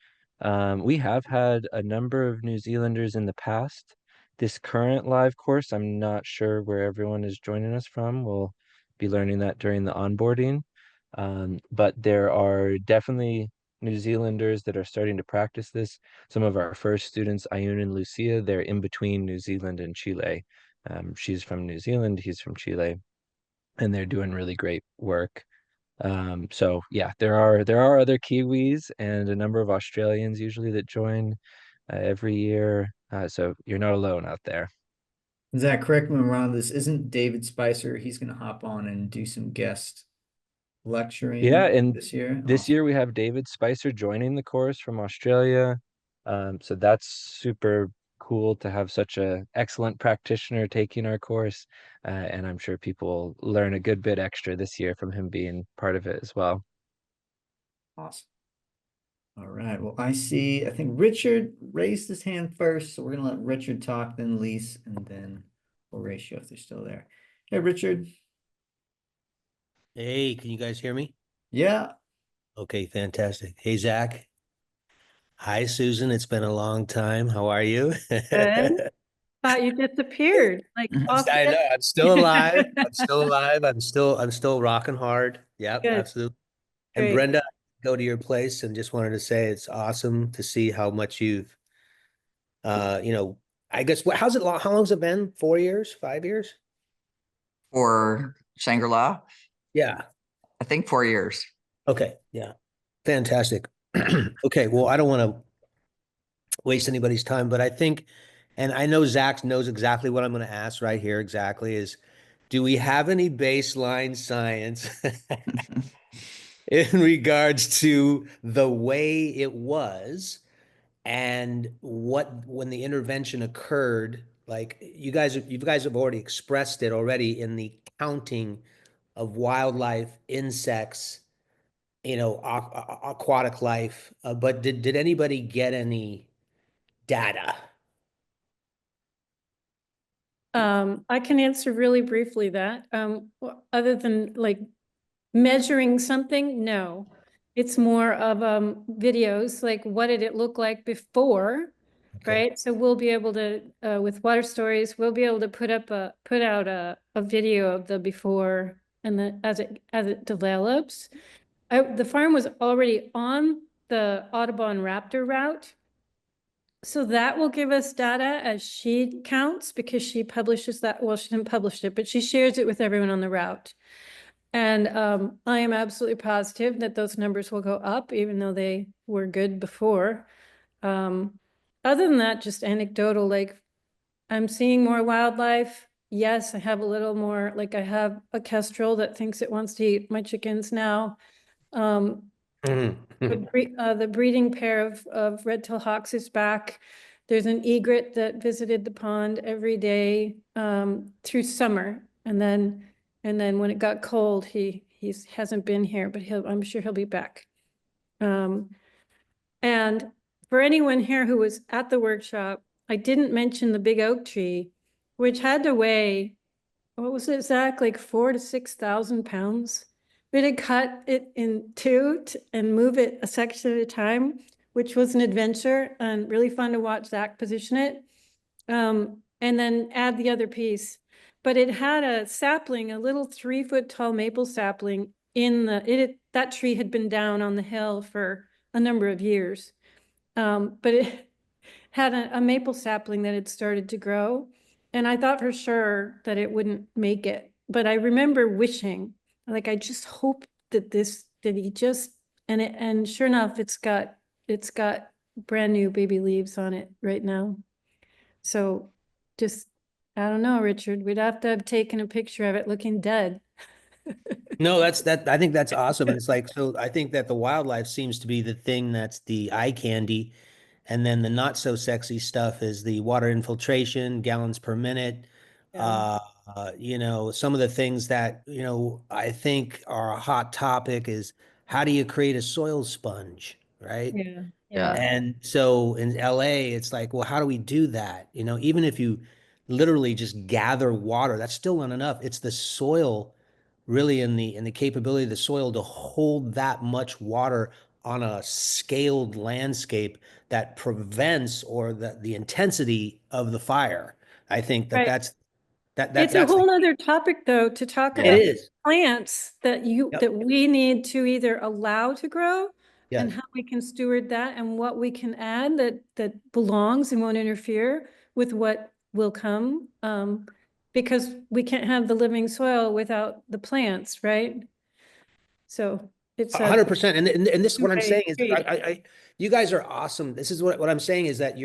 S2: We have had a number of New Zealanders in the past. This current live course, I'm not sure where everyone is joining us from. We'll be learning that during the onboarding. But there are definitely New Zealanders that are starting to practice this. Some of our first students, Ayun and Lucia, they're in between New Zealand and Chile. She's from New Zealand, he's from Chile, and they're doing really great work. So yeah, there are other Kiwis and a number of Australians usually that join every year. So you're not alone out there.
S1: Zach, correct me when I'm wrong. This isn't David Spicer. He's going to hop on and do some guest lecturing
S2: Yeah, and
S1: this year.
S2: this
S1: Awesome.
S2: year we have David Spicer joining the course from Australia. So that's super cool to have such a excellent practitioner taking our course. And I'm sure people will learn a good bit extra this year from him being part of it as well.
S1: Awesome. All right. Well, I think Richard raised his hand first, so we're gonna let Richard talk, then Lise, and then Horatio if they're still there. Hey, Richard.
S6: Hey, can you guys hear me?
S1: Yeah.
S6: Okay, fantastic. Hey, Zach. Hi, Susan. It's been a long time. How are you?
S4: Good. Thought you disappeared, like off.
S6: I know. I'm still alive. I'm still alive. I'm still rocking hard. Yep,
S4: Good,
S6: absolutely. And
S4: great.
S6: Brenda, go to your place and just wanted to say it's awesome to see how much you've you know, I guess how's it long? How long's it been? 4 years? 5 years?
S3: For Shangri-La,
S6: Yeah.
S3: I think 4 years.
S6: Okay. Yeah. Fantastic. Okay. Well, I don't want to waste anybody's time, but I think, and I know Zach knows exactly what I'm going to ask right here exactly is, do we have any baseline science in regards to the way it was and what, when the intervention occurred, like you guys have already expressed it already in the counting of wildlife, insects, aquatic life, but did anybody get any data?
S4: I can answer really briefly that, other than like measuring something, no. It's more of, videos, like what did it look like before,
S6: Okay.
S4: right? So we'll be able to, with water stories, we'll be able to put out a video of the before and the, as it develops. The farm was already on the Audubon Raptor route. So that will give us data as she counts, because she publishes that. Well, she didn't publish it, but she shares it with everyone on the route. And I am absolutely positive that those numbers will go up, even though they were good before. Other than that, just anecdotal, like I'm seeing more wildlife. Yes, I have a little more, like I have a kestrel that thinks it wants to eat my chickens now. The breeding pair of red-tailed hawks is back. There's an egret that visited the pond every day through summer, and then when it got cold, he hasn't been here, but I'm sure he'll be back. And for anyone here who was at the workshop, I didn't mention the big oak tree, which had to weigh, what was it, Zach, like 4,000 to 6,000 pounds. We had to cut it in two and move it a section at a time, which was an adventure and really fun to watch Zach position it. And then add the other piece. But it had a sapling, a little 3-foot tall maple sapling that tree had been down on the hill for a number of years. But it had a maple sapling that had started to grow. And I thought for sure that it wouldn't make it. But I remember wishing, like, I just hope that and sure enough, it's got brand new baby leaves on it right now. So just, I don't know, Richard, we'd have to have taken a picture of it looking dead.
S6: No, I think that's awesome. And it's like, so I think that the wildlife seems to be the thing that's the eye candy. And then the not so sexy stuff is the water infiltration, gallons per minute.
S4: Yeah.
S6: Some of the things that, I think are a hot topic is how do you create a soil sponge, right?
S4: Yeah.
S3: Yeah.
S6: And so in LA, it's like, well, how do we do that? Even if you literally just gather water, that's still not enough. It's the soil really in the capability of the soil to hold that much water on a scaled landscape that prevents or the intensity of the fire. I think that
S4: Right.
S6: that's
S4: It's a
S6: that's
S4: whole other topic, though, to talk
S6: it
S4: about
S6: is.
S4: plants that
S6: Yep.
S4: that we need to either allow to grow and
S6: Yes.
S4: how we can steward that and what we can add that belongs and won't interfere with what will come. Because we can't have the living soil without the plants, right? So it's a
S6: 100%. And this what I'm
S4: two-way
S6: saying is
S4: street.
S6: you guys are awesome. This is what I'm saying is that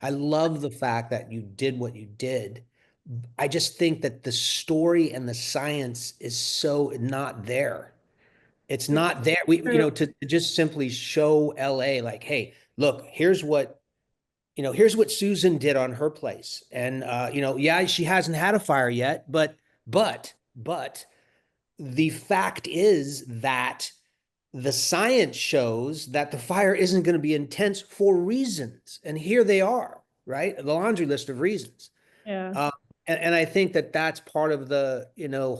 S6: I love the fact that you did what you did. I just think that the story and the science is so not there. It's not there.
S4: True.
S6: To just simply show LA like, hey, look, here's what, here's what Susan did on her place. And, yeah, she hasn't had a fire yet, but the fact is that the science shows that the fire isn't going to be intense for reasons. And here they are, right? The laundry list of reasons.
S4: Yeah.
S6: And I think that that's part of the,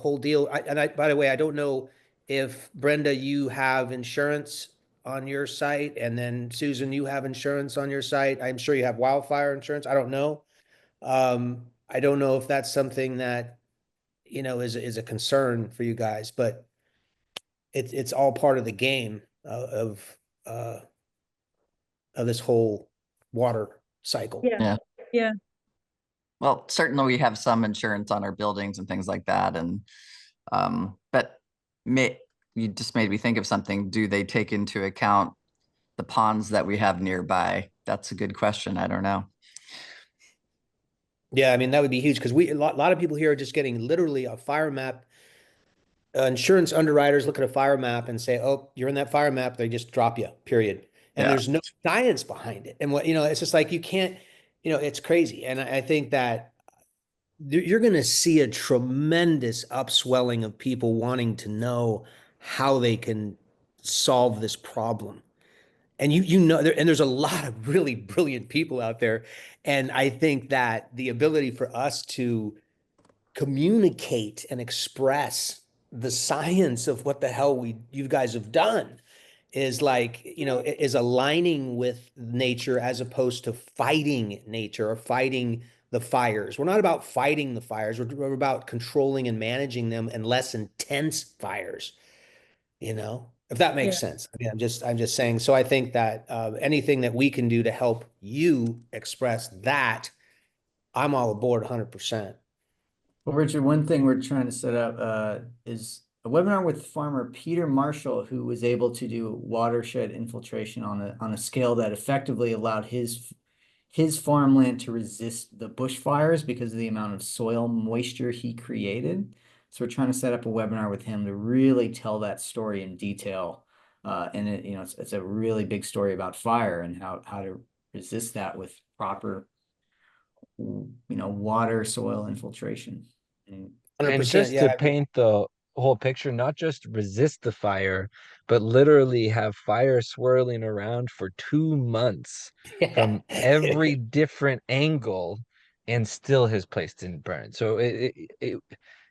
S6: whole deal. By the way, I don't know if Brenda, you have insurance on your site, and then Susan, you have insurance on your site. I'm sure you have wildfire insurance. I don't know. I don't know if that's something that, is a concern for you guys, but it's all part of the game uh, of this whole water cycle.
S4: Yeah.
S3: Yeah.
S4: Yeah.
S3: Well, certainly we have some insurance on our buildings and things like that. And, but you just made me think of something. Do they take into account the ponds that we have nearby? That's a good question. I don't know.
S6: Yeah, I mean, that would be huge because a lot of people here are just getting literally a fire map. Insurance underwriters look at a fire map and say, oh, you're in that fire map. They just drop you, period. And
S3: Yeah.
S6: there's no science behind it. And it's just like, you can't, it's crazy. And I think that you're going to see a tremendous upswelling of people wanting to know how they can solve this problem. And there's a lot of really brilliant people out there. And I think that the ability for us to communicate and express the science of what the hell you guys have done is like, is aligning with nature as opposed to fighting nature or fighting the fires. We're not about fighting the fires. We're about controlling and managing them and less intense fires, if that makes
S4: Yeah.
S6: sense. I mean, I'm just saying. So I think that anything that we can do to help you express that, I'm all aboard 100%.
S1: Well, Richard, one thing we're trying to set up is a webinar with farmer Peter Marshall, who was able to do watershed infiltration on a scale that effectively allowed his farmland to resist the bushfires because of the amount of soil moisture he created. So we're trying to set up a webinar with him to really tell that story in detail. And it's a really big story about fire and how to resist that with proper water soil infiltration.
S2: And
S6: 100%.
S2: just
S6: Yeah.
S2: to paint the whole picture, not just resist the fire, but literally have fire swirling around for 2 months from every different angle, and still his place didn't burn. So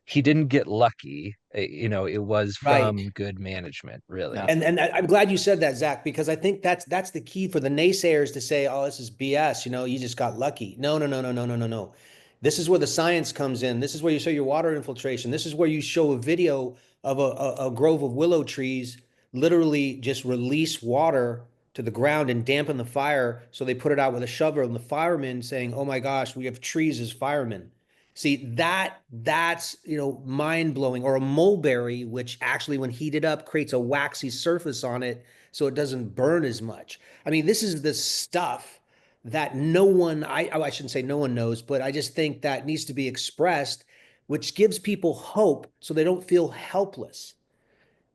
S2: he didn't get lucky. It was
S6: Right.
S2: from good management, really.
S3: Yeah.
S6: And I'm glad you said that, Zach, because I think that's the key for the naysayers to say, oh, this is BS, you just got lucky. No. This is where the science comes in. This is where you show your water infiltration. This is where you show a video of a grove of willow trees literally just release water to the ground and dampen the fire. So they put it out with a shovel, and the firemen saying, oh my gosh, we have trees as firemen. See, that's mind blowing. Or a mulberry, which actually when heated up creates a waxy surface on it so it doesn't burn as much. I mean, this is the stuff that I shouldn't say no one knows, but I just think that needs to be expressed, which gives people hope so they don't feel helpless.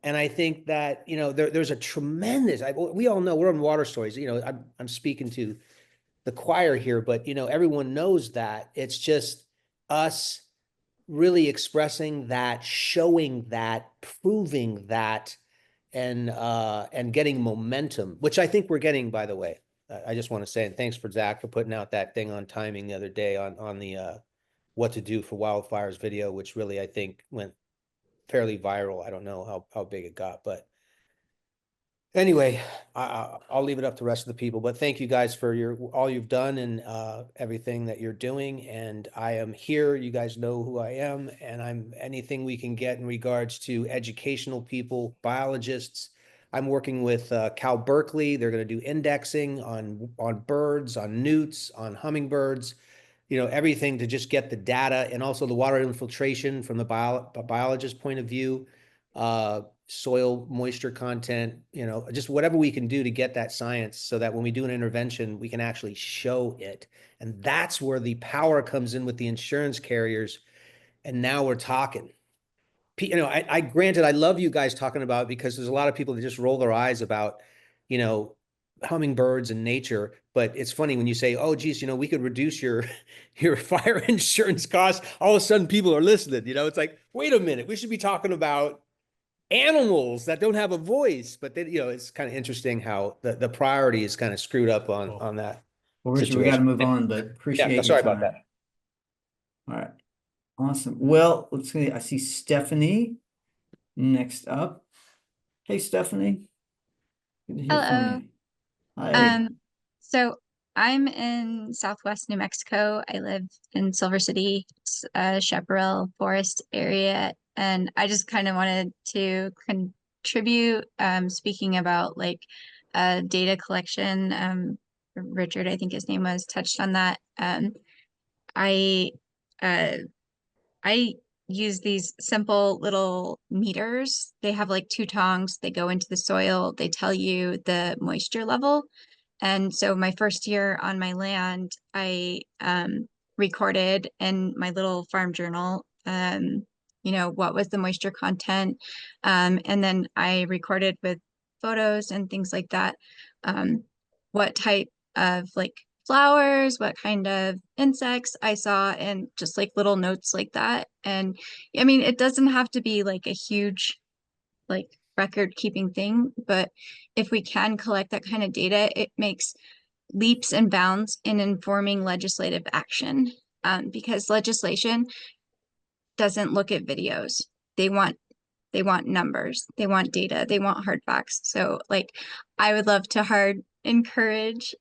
S6: And I think that, there's a tremendous, we all know we're on water stories, I'm speaking to the choir here, but everyone knows that. It's just us really expressing that, showing that, proving that, and getting momentum, which I think we're getting, by the way. I just want to say, and thanks for Zach for putting out that thing on timing the other day on the what to do for wildfires video, which really I think went fairly viral. I don't know how big it got, but anyway, I'll leave it up to the rest of the people, but thank you guys for all you've done and everything that you're doing. And I am here. You guys know who I am, and I'm anything we can get in regards to educational people, biologists. I'm working with Cal Berkeley. They're going to do indexing on birds, on newts, on hummingbirds, everything to just get the data, and also the water infiltration from the biologist point of view. Soil moisture content, just whatever we can do to get that science so that when we do an intervention, we can actually show it. And that's where the power comes in with the insurance carriers. And now we're talking. I granted, I love you guys talking about it because there's a lot of people that just roll their eyes about, hummingbirds and nature. But it's funny when you say, oh, geez, we could reduce your your fire insurance costs. All of a sudden people are listening. It's like, wait a minute, we should be talking about animals that don't have a voice. But then, it's kind of interesting how the priority is kind of screwed up on that
S1: Well, Richard, we got to
S6: situation.
S1: move on, but appreciate your
S6: sorry about
S1: time.
S6: that.
S1: All right. Awesome. Well, let's see. I see Stephanie next up. Hey, Stephanie. Good to hear from
S7: Hello.
S1: you. Hi.
S7: So I'm in Southwest New Mexico. I live in Silver City, Chaparral Forest area, and I just kind of wanted to contribute, speaking about like data collection. Richard, I think his name was, touched on that. I uh, I use these simple little meters. They have like two tongs. They go into the soil. They tell you the moisture level. And so my first year on my land, I recorded in my little farm journal, what was the moisture content. And then I recorded with photos and things like that, what type of like flowers, what kind of insects I saw, and just like little notes like that. And I mean, it doesn't have to be like a huge like record keeping thing, but if we can collect that kind of data, it makes leaps and bounds in informing legislative action, because legislation doesn't look at videos. They want numbers, they want data, they want hard facts. So like I would love to hard encourage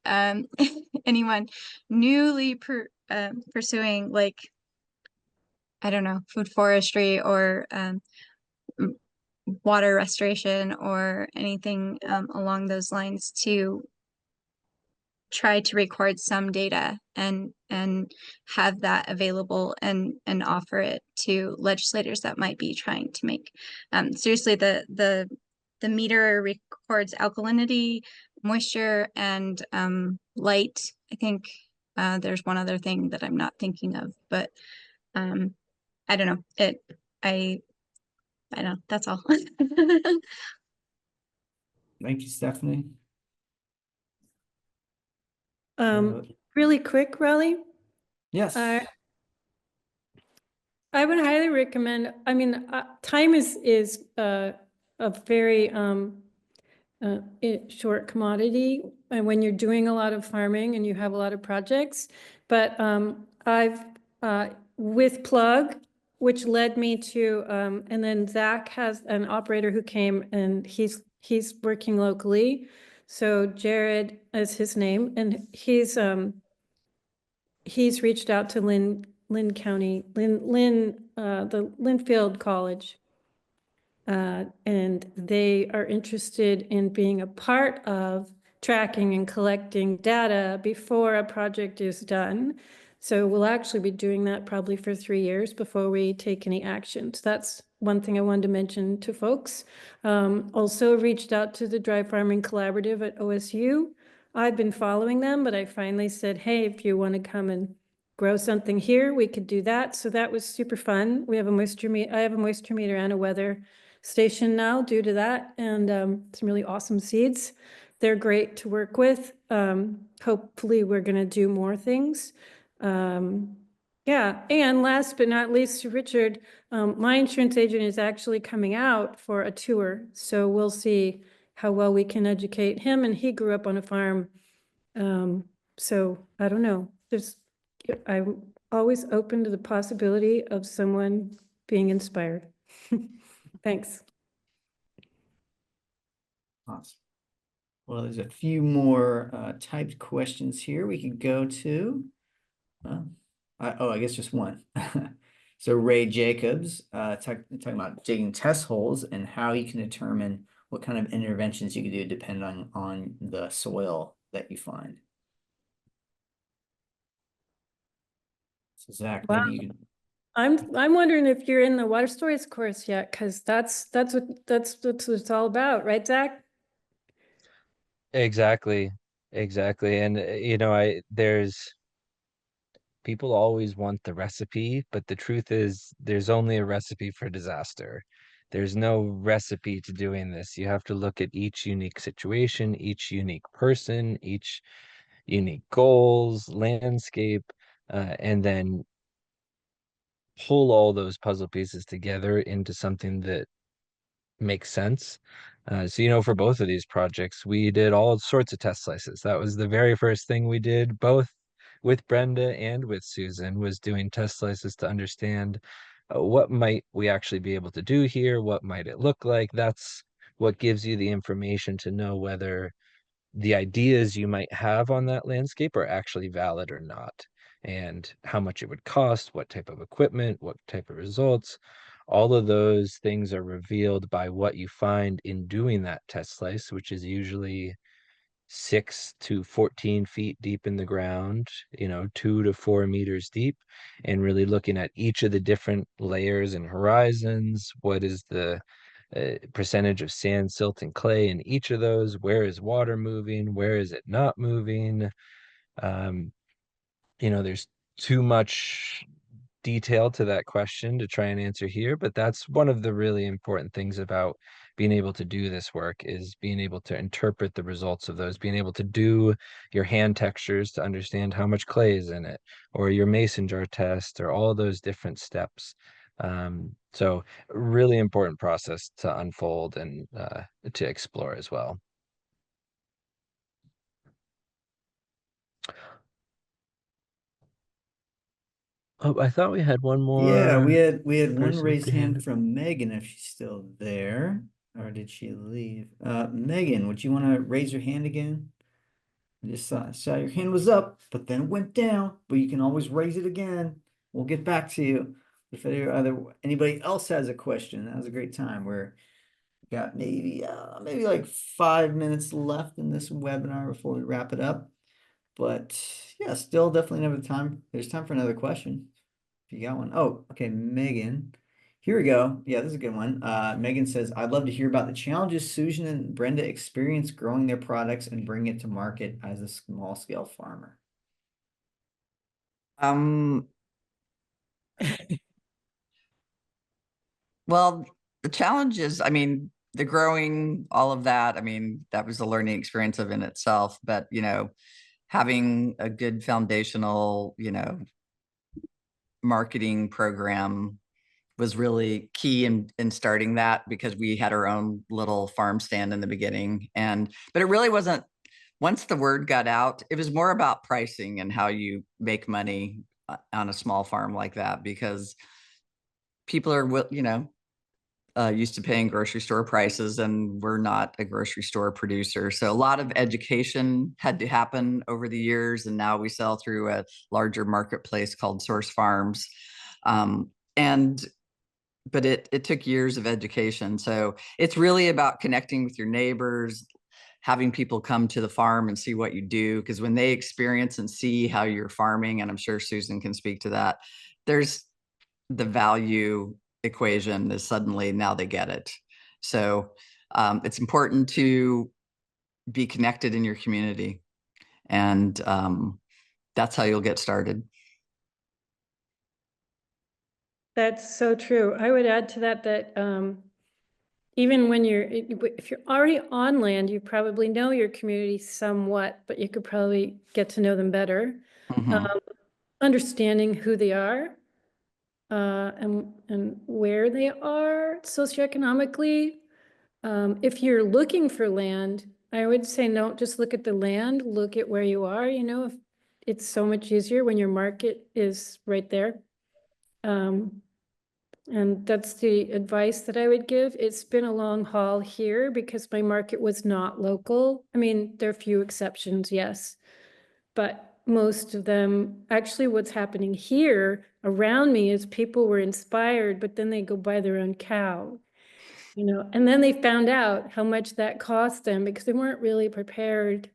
S7: anyone newly pursuing like, I don't know, food forestry or water restoration or anything along those lines to try to record some data and have that available and offer it to legislators that might be trying to make seriously the meter records alkalinity, moisture, and light. I think there's one other thing that I'm not thinking of, but I don't know. I know, that's all.
S1: Thank you, Stephanie.
S4: Really quick, Raleigh.
S1: Yes.
S4: I would highly recommend, I mean, time is a very short commodity when you're doing a lot of farming and you have a lot of projects. But I've with Plug, which led me to, and then Zach has an operator who came and he's working locally. So Jared is his name, and he's reached out to Lynn County, the Linfield College. And they are interested in being a part of tracking and collecting data before a project is done. So we'll actually be doing that probably for 3 years before we take any action. So that's one thing I wanted to mention to folks. Also reached out to the Dry Farming Collaborative at OSU. I've been following them, but I finally said, hey, if you want to come and grow something here, we could do that. So that was super fun. We have a moisture meter. I have a moisture meter and a weather station now due to that, and some really awesome seeds. They're great to work with. Hopefully we're going to do more things. Yeah, and last but not least, to Richard, my insurance agent is actually coming out for a tour, so we'll see how well we can educate him, and he grew up on a farm. So I don't know, I'm always open to the possibility of someone being inspired. Thanks.
S1: Awesome. Well, there's a few more typed questions here we could go to. I guess just one. So Ray Jacobs talking about digging test holes and how you can determine what kind of interventions you can do depending on the soil that you find. So Zach,
S4: Wow.
S1: maybe you can.
S4: I'm wondering if you're in the water stories course yet, because that's what it's all about, right, Zach?
S2: Exactly. And there's people always want the recipe, but the truth is there's only a recipe for disaster. There's no recipe to doing this. You have to look at each unique situation, each unique person, each unique goals, landscape, and then pull all those puzzle pieces together into something that makes sense. So, for both of these projects, we did all sorts of test slices. That was the very first thing we did, both with Brenda and with Susan, was doing test slices to understand what might we actually be able to do here? What might it look like? That's what gives you the information to know whether the ideas you might have on that landscape are actually valid or not, and how much it would cost, what type of equipment, what type of results. All of those things are revealed by what you find in doing that test slice, which is usually 6 to 14 feet deep in the ground, 2 to 4 meters deep, and really looking at each of the different layers and horizons. What is the percentage of sand, silt, and clay in each of those? Where is water moving? Where is it not moving? Um, there's too much detail to that question to try and answer here, but that's one of the really important things about being able to do this work, is being able to interpret the results of those, being able to do your hand textures to understand how much clay is in it, or your mason jar test, or all those different steps. So really important process to unfold and to explore as well. Oh, I thought we had one more.
S1: Yeah, we had one
S2: person with
S1: raised
S2: their hand
S1: hand
S2: up.
S1: from Megan, if she's still there, or did she leave? Megan, would you want to raise your hand again? I just saw your hand was up, but then it went down, but you can always raise it again. We'll get back to you. If anybody else has a question, that was a great time. We're got maybe like 5 minutes left in this webinar before we wrap it up. But yeah, still definitely another time. There's time for another question. If you got one. Oh, okay, Megan. Here we go. Yeah, this is a good one. Megan says, I'd love to hear about the challenges Susan and Brenda experience growing their products and bring it to market as a small scale farmer.
S3: Well, the challenge is, I mean, the growing, all of that, I mean, that was a learning experience of in itself, but, having a good foundational, marketing program was really key in starting that, because we had our own little farm stand in the beginning. But it really wasn't, once the word got out, it was more about pricing and how you make money on a small farm like that, because people are, used to paying grocery store prices, and we're not a grocery store producer. So a lot of education had to happen over the years. And now we sell through a larger marketplace called Source Farms. But it took years of education. So it's really about connecting with your neighbors, having people come to the farm and see what you do. Because when they experience and see how you're farming, and I'm sure Susan can speak to that, there's the value equation is suddenly, now they get it. So it's important to be connected in your community. And that's how you'll get started.
S4: That's so true. I would add to that even when if you're already on land, you probably know your community somewhat, but you could probably get to know them better.
S3: Mm-hmm.
S4: Understanding who they are and where they are socioeconomically. If you're looking for land, I would say don't just look at the land, look at where you are. If it's so much easier when your market is right there. And that's the advice that I would give. It's been a long haul here because my market was not local. I mean, there are a few exceptions, yes, but most of them, actually what's happening here around me is people were inspired, but then they go buy their own cow, and then they found out how much that cost them because they weren't really prepared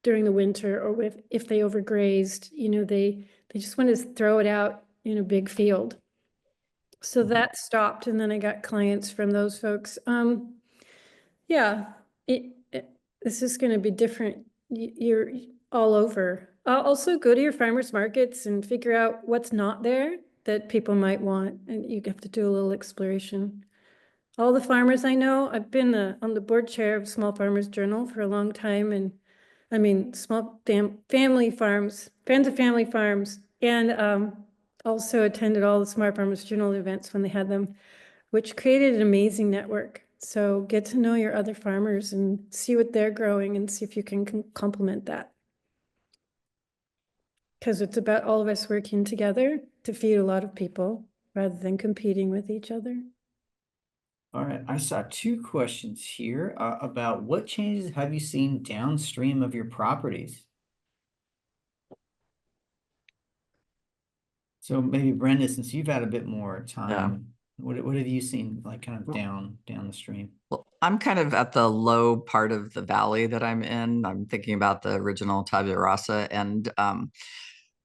S4: during the winter, or if they overgrazed, they just wanted to throw it out in a big field. So that stopped, and then I got clients from those folks. Yeah, this is going to be different. You're all over. Also go to your farmers markets and figure out what's not there that people might want, and you have to do a little exploration. all the farmers I know. I've been on the board chair of Small Farmers Journal for a long time, and I mean, small family farms, friends of family farms, and also attended all the Smart Farmers Journal events when they had them, which created an amazing network. So get to know your other farmers and see what they're growing and see if you can complement that. Because it's about all of us working together to feed a lot of people rather than competing with each other.
S1: All right, I saw two questions here about what changes have you seen downstream of your properties? So maybe Brenda, since you've had a bit more time, what have you seen like kind of down the stream?
S3: Well, I'm kind of at the low part of the valley that I'm in. I'm thinking about the original Tabula Rasa, and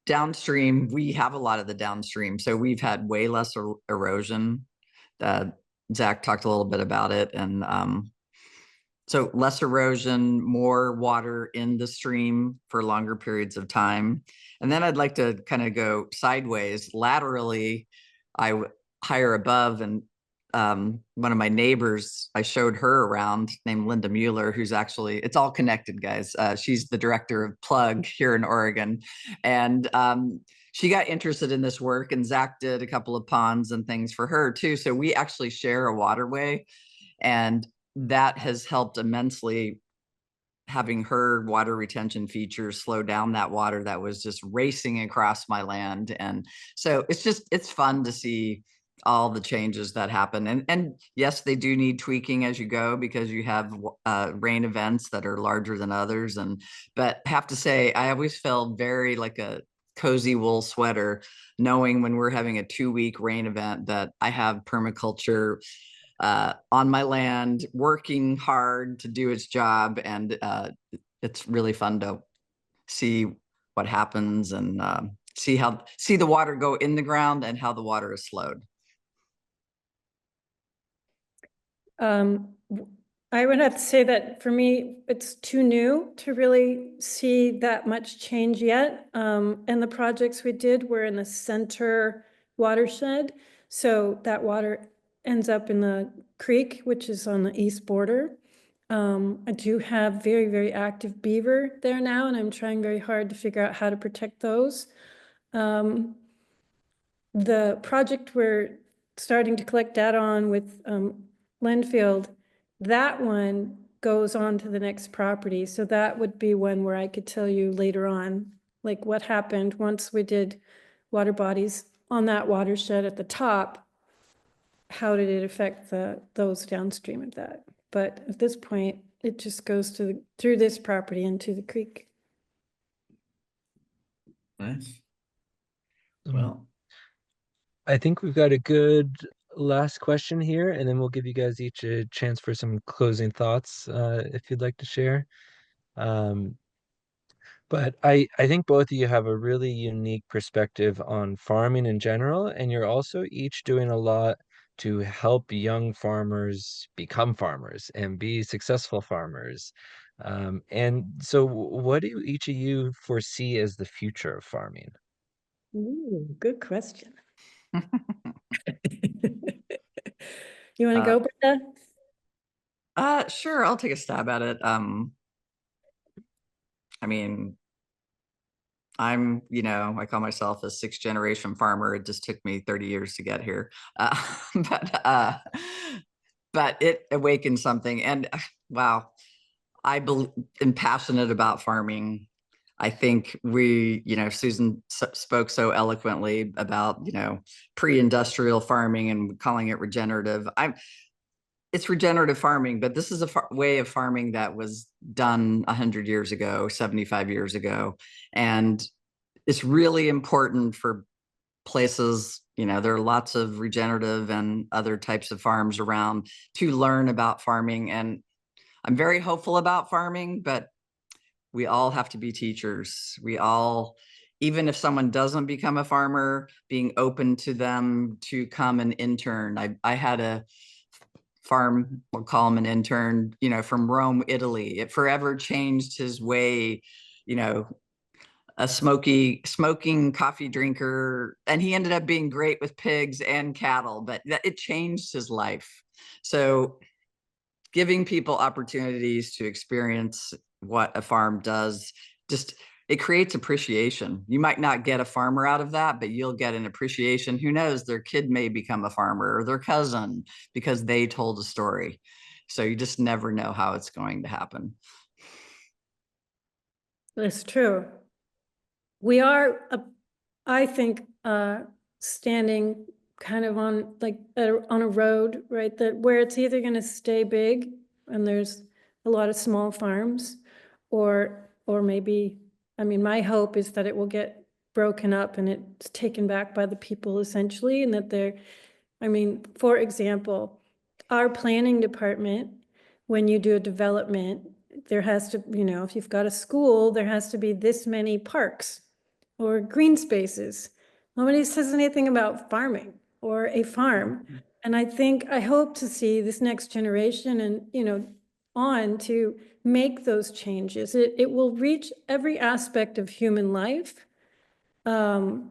S3: downstream, we have a lot of the downstream. So we've had way less erosion. Zach talked a little bit about it. And so less erosion, more water in the stream for longer periods of time. And then I'd like to kind of go sideways. Laterally, higher above, and one of my neighbors, I showed her around, named Linda Mueller, who's actually, it's all connected, guys. She's the director of Plug here in Oregon. And she got interested in this work, and Zach did a couple of ponds and things for her too. So we actually share a waterway, and that has helped immensely, having her water retention features slow down that water that was just racing across my land. And so it's fun to see all the changes that happen. And yes, they do need tweaking as you go, because you have rain events that are larger than others. But have to say, I always felt very like a cozy wool sweater, knowing when we're having a 2-week rain event that I have permaculture on my land, working hard to do its job. And it's really fun to see what happens, and see the water go in the ground and how the water is slowed.
S4: I would have to say that for me, it's too new to really see that much change yet. And the projects we did were in the center watershed. So that water ends up in the creek, which is on the east border. I do have very, very active beaver there now, and I'm trying very hard to figure out how to protect those. The project we're starting to collect data on with Lenfield, that one goes on to the next property. So that would be one where I could tell you later on, like what happened once we did water bodies on that watershed at the top. How did it affect those downstream of that? But at this point, it just goes through this property into the creek.
S1: Nice. Well,
S2: I think we've got a good last question here, and then we'll give you guys each a chance for some closing thoughts, if you'd like to share. But I think both of you have a really unique perspective on farming in general, and you're also each doing a lot to help young farmers become farmers and be successful farmers. And so what do each of you foresee as the future of farming?
S4: Ooh, good question. You want to go, Brenda?
S3: Sure, I'll take a stab at it. I mean, I call myself a 6th-generation farmer. It just took me 30 years to get here. But it awakened something. And wow, am passionate about farming. I think Susan spoke so eloquently about, pre-industrial farming and calling it regenerative. It's regenerative farming, but this is a way of farming that was done 100 years ago, 75 years ago. And it's really important for places, there are lots of regenerative and other types of farms around, to learn about farming. And I'm very hopeful about farming, but we all have to be teachers. Even if someone doesn't become a farmer, being open to them to come and intern. I had a farm, we'll call him an intern, from Rome, Italy. It forever changed his way, a smoking coffee drinker, and he ended up being great with pigs and cattle, but it changed his life. So giving people opportunities to experience what a farm does, just it creates appreciation. You might not get a farmer out of that, but you'll get an appreciation. Who knows, their kid may become a farmer or their cousin because they told a story. So you just never know how it's going to happen.
S4: That's true. We are, I think, standing kind of on like on a road, right? That where it's either going to stay big and there's a lot of small farms, or maybe, I mean, my hope is that it will get broken up and it's taken back by the people essentially, and that they're, I mean, for example, our planning department, when you do a development, there has to, you know, if you've got a school, there has to be this many parks or green spaces. Nobody says anything about farming or a farm. And I hope to see this next generation and, you know, on to make those changes. It will reach every aspect of human life. And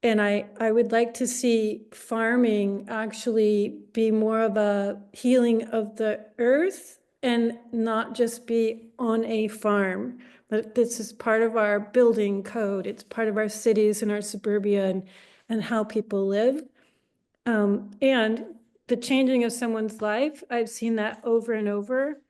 S4: I would like to see farming actually be more of a healing of the earth and not just be on a farm. But this is part of our building code. It's part of our cities and our suburbia and how people live. And the changing of someone's life, I've seen that over and over.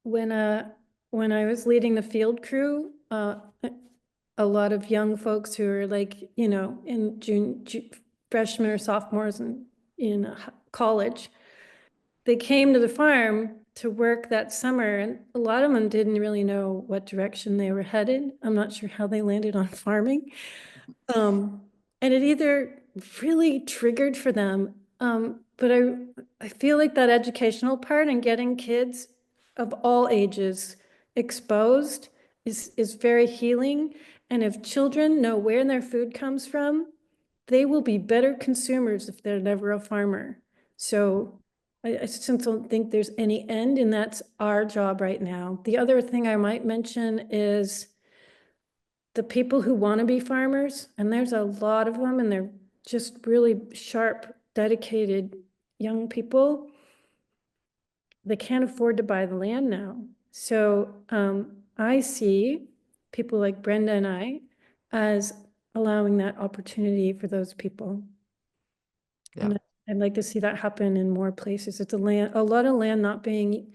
S4: When I was leading the field crew, a lot of young folks who are like, you know, in freshmen or sophomores in college, they came to the farm to work that summer, and a lot of them didn't really know what direction they were headed. I'm not sure how they landed on farming. And it either really triggered for them, but I feel like that educational part and getting kids of all ages exposed is very healing. And if children know where their food comes from, they will be better consumers if they're never a farmer. So I just don't think there's any end, and that's our job right now. The other thing I might mention is the people who want to be farmers, and there's a lot of them, and they're just really sharp, dedicated young people. They can't afford to buy the land now. So I see people like Brenda and I as allowing that opportunity for those people.
S3: Yeah.
S4: And I'd like to see that happen in more places. It's a lot of land not being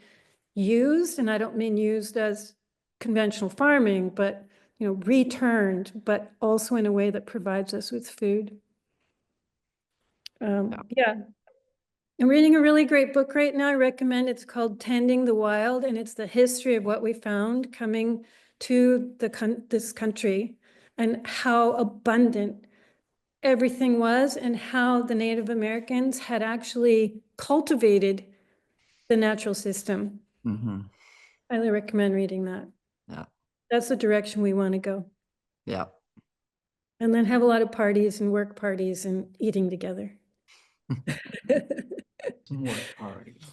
S4: used, and I don't mean used as conventional farming, but you know, returned, but also in a way that provides us with food. Yeah. I'm reading a really great book right now. I recommend. It's called Tending the Wild, and it's the history of what we found coming to this country and how abundant everything was, and how the Native Americans had actually cultivated the natural system.
S3: Mm-hmm.
S4: Highly recommend reading that.
S3: Yeah.
S4: That's the direction we want to go.
S3: Yeah.
S4: And then have a lot of parties and work parties and eating together.
S1: Some work parties.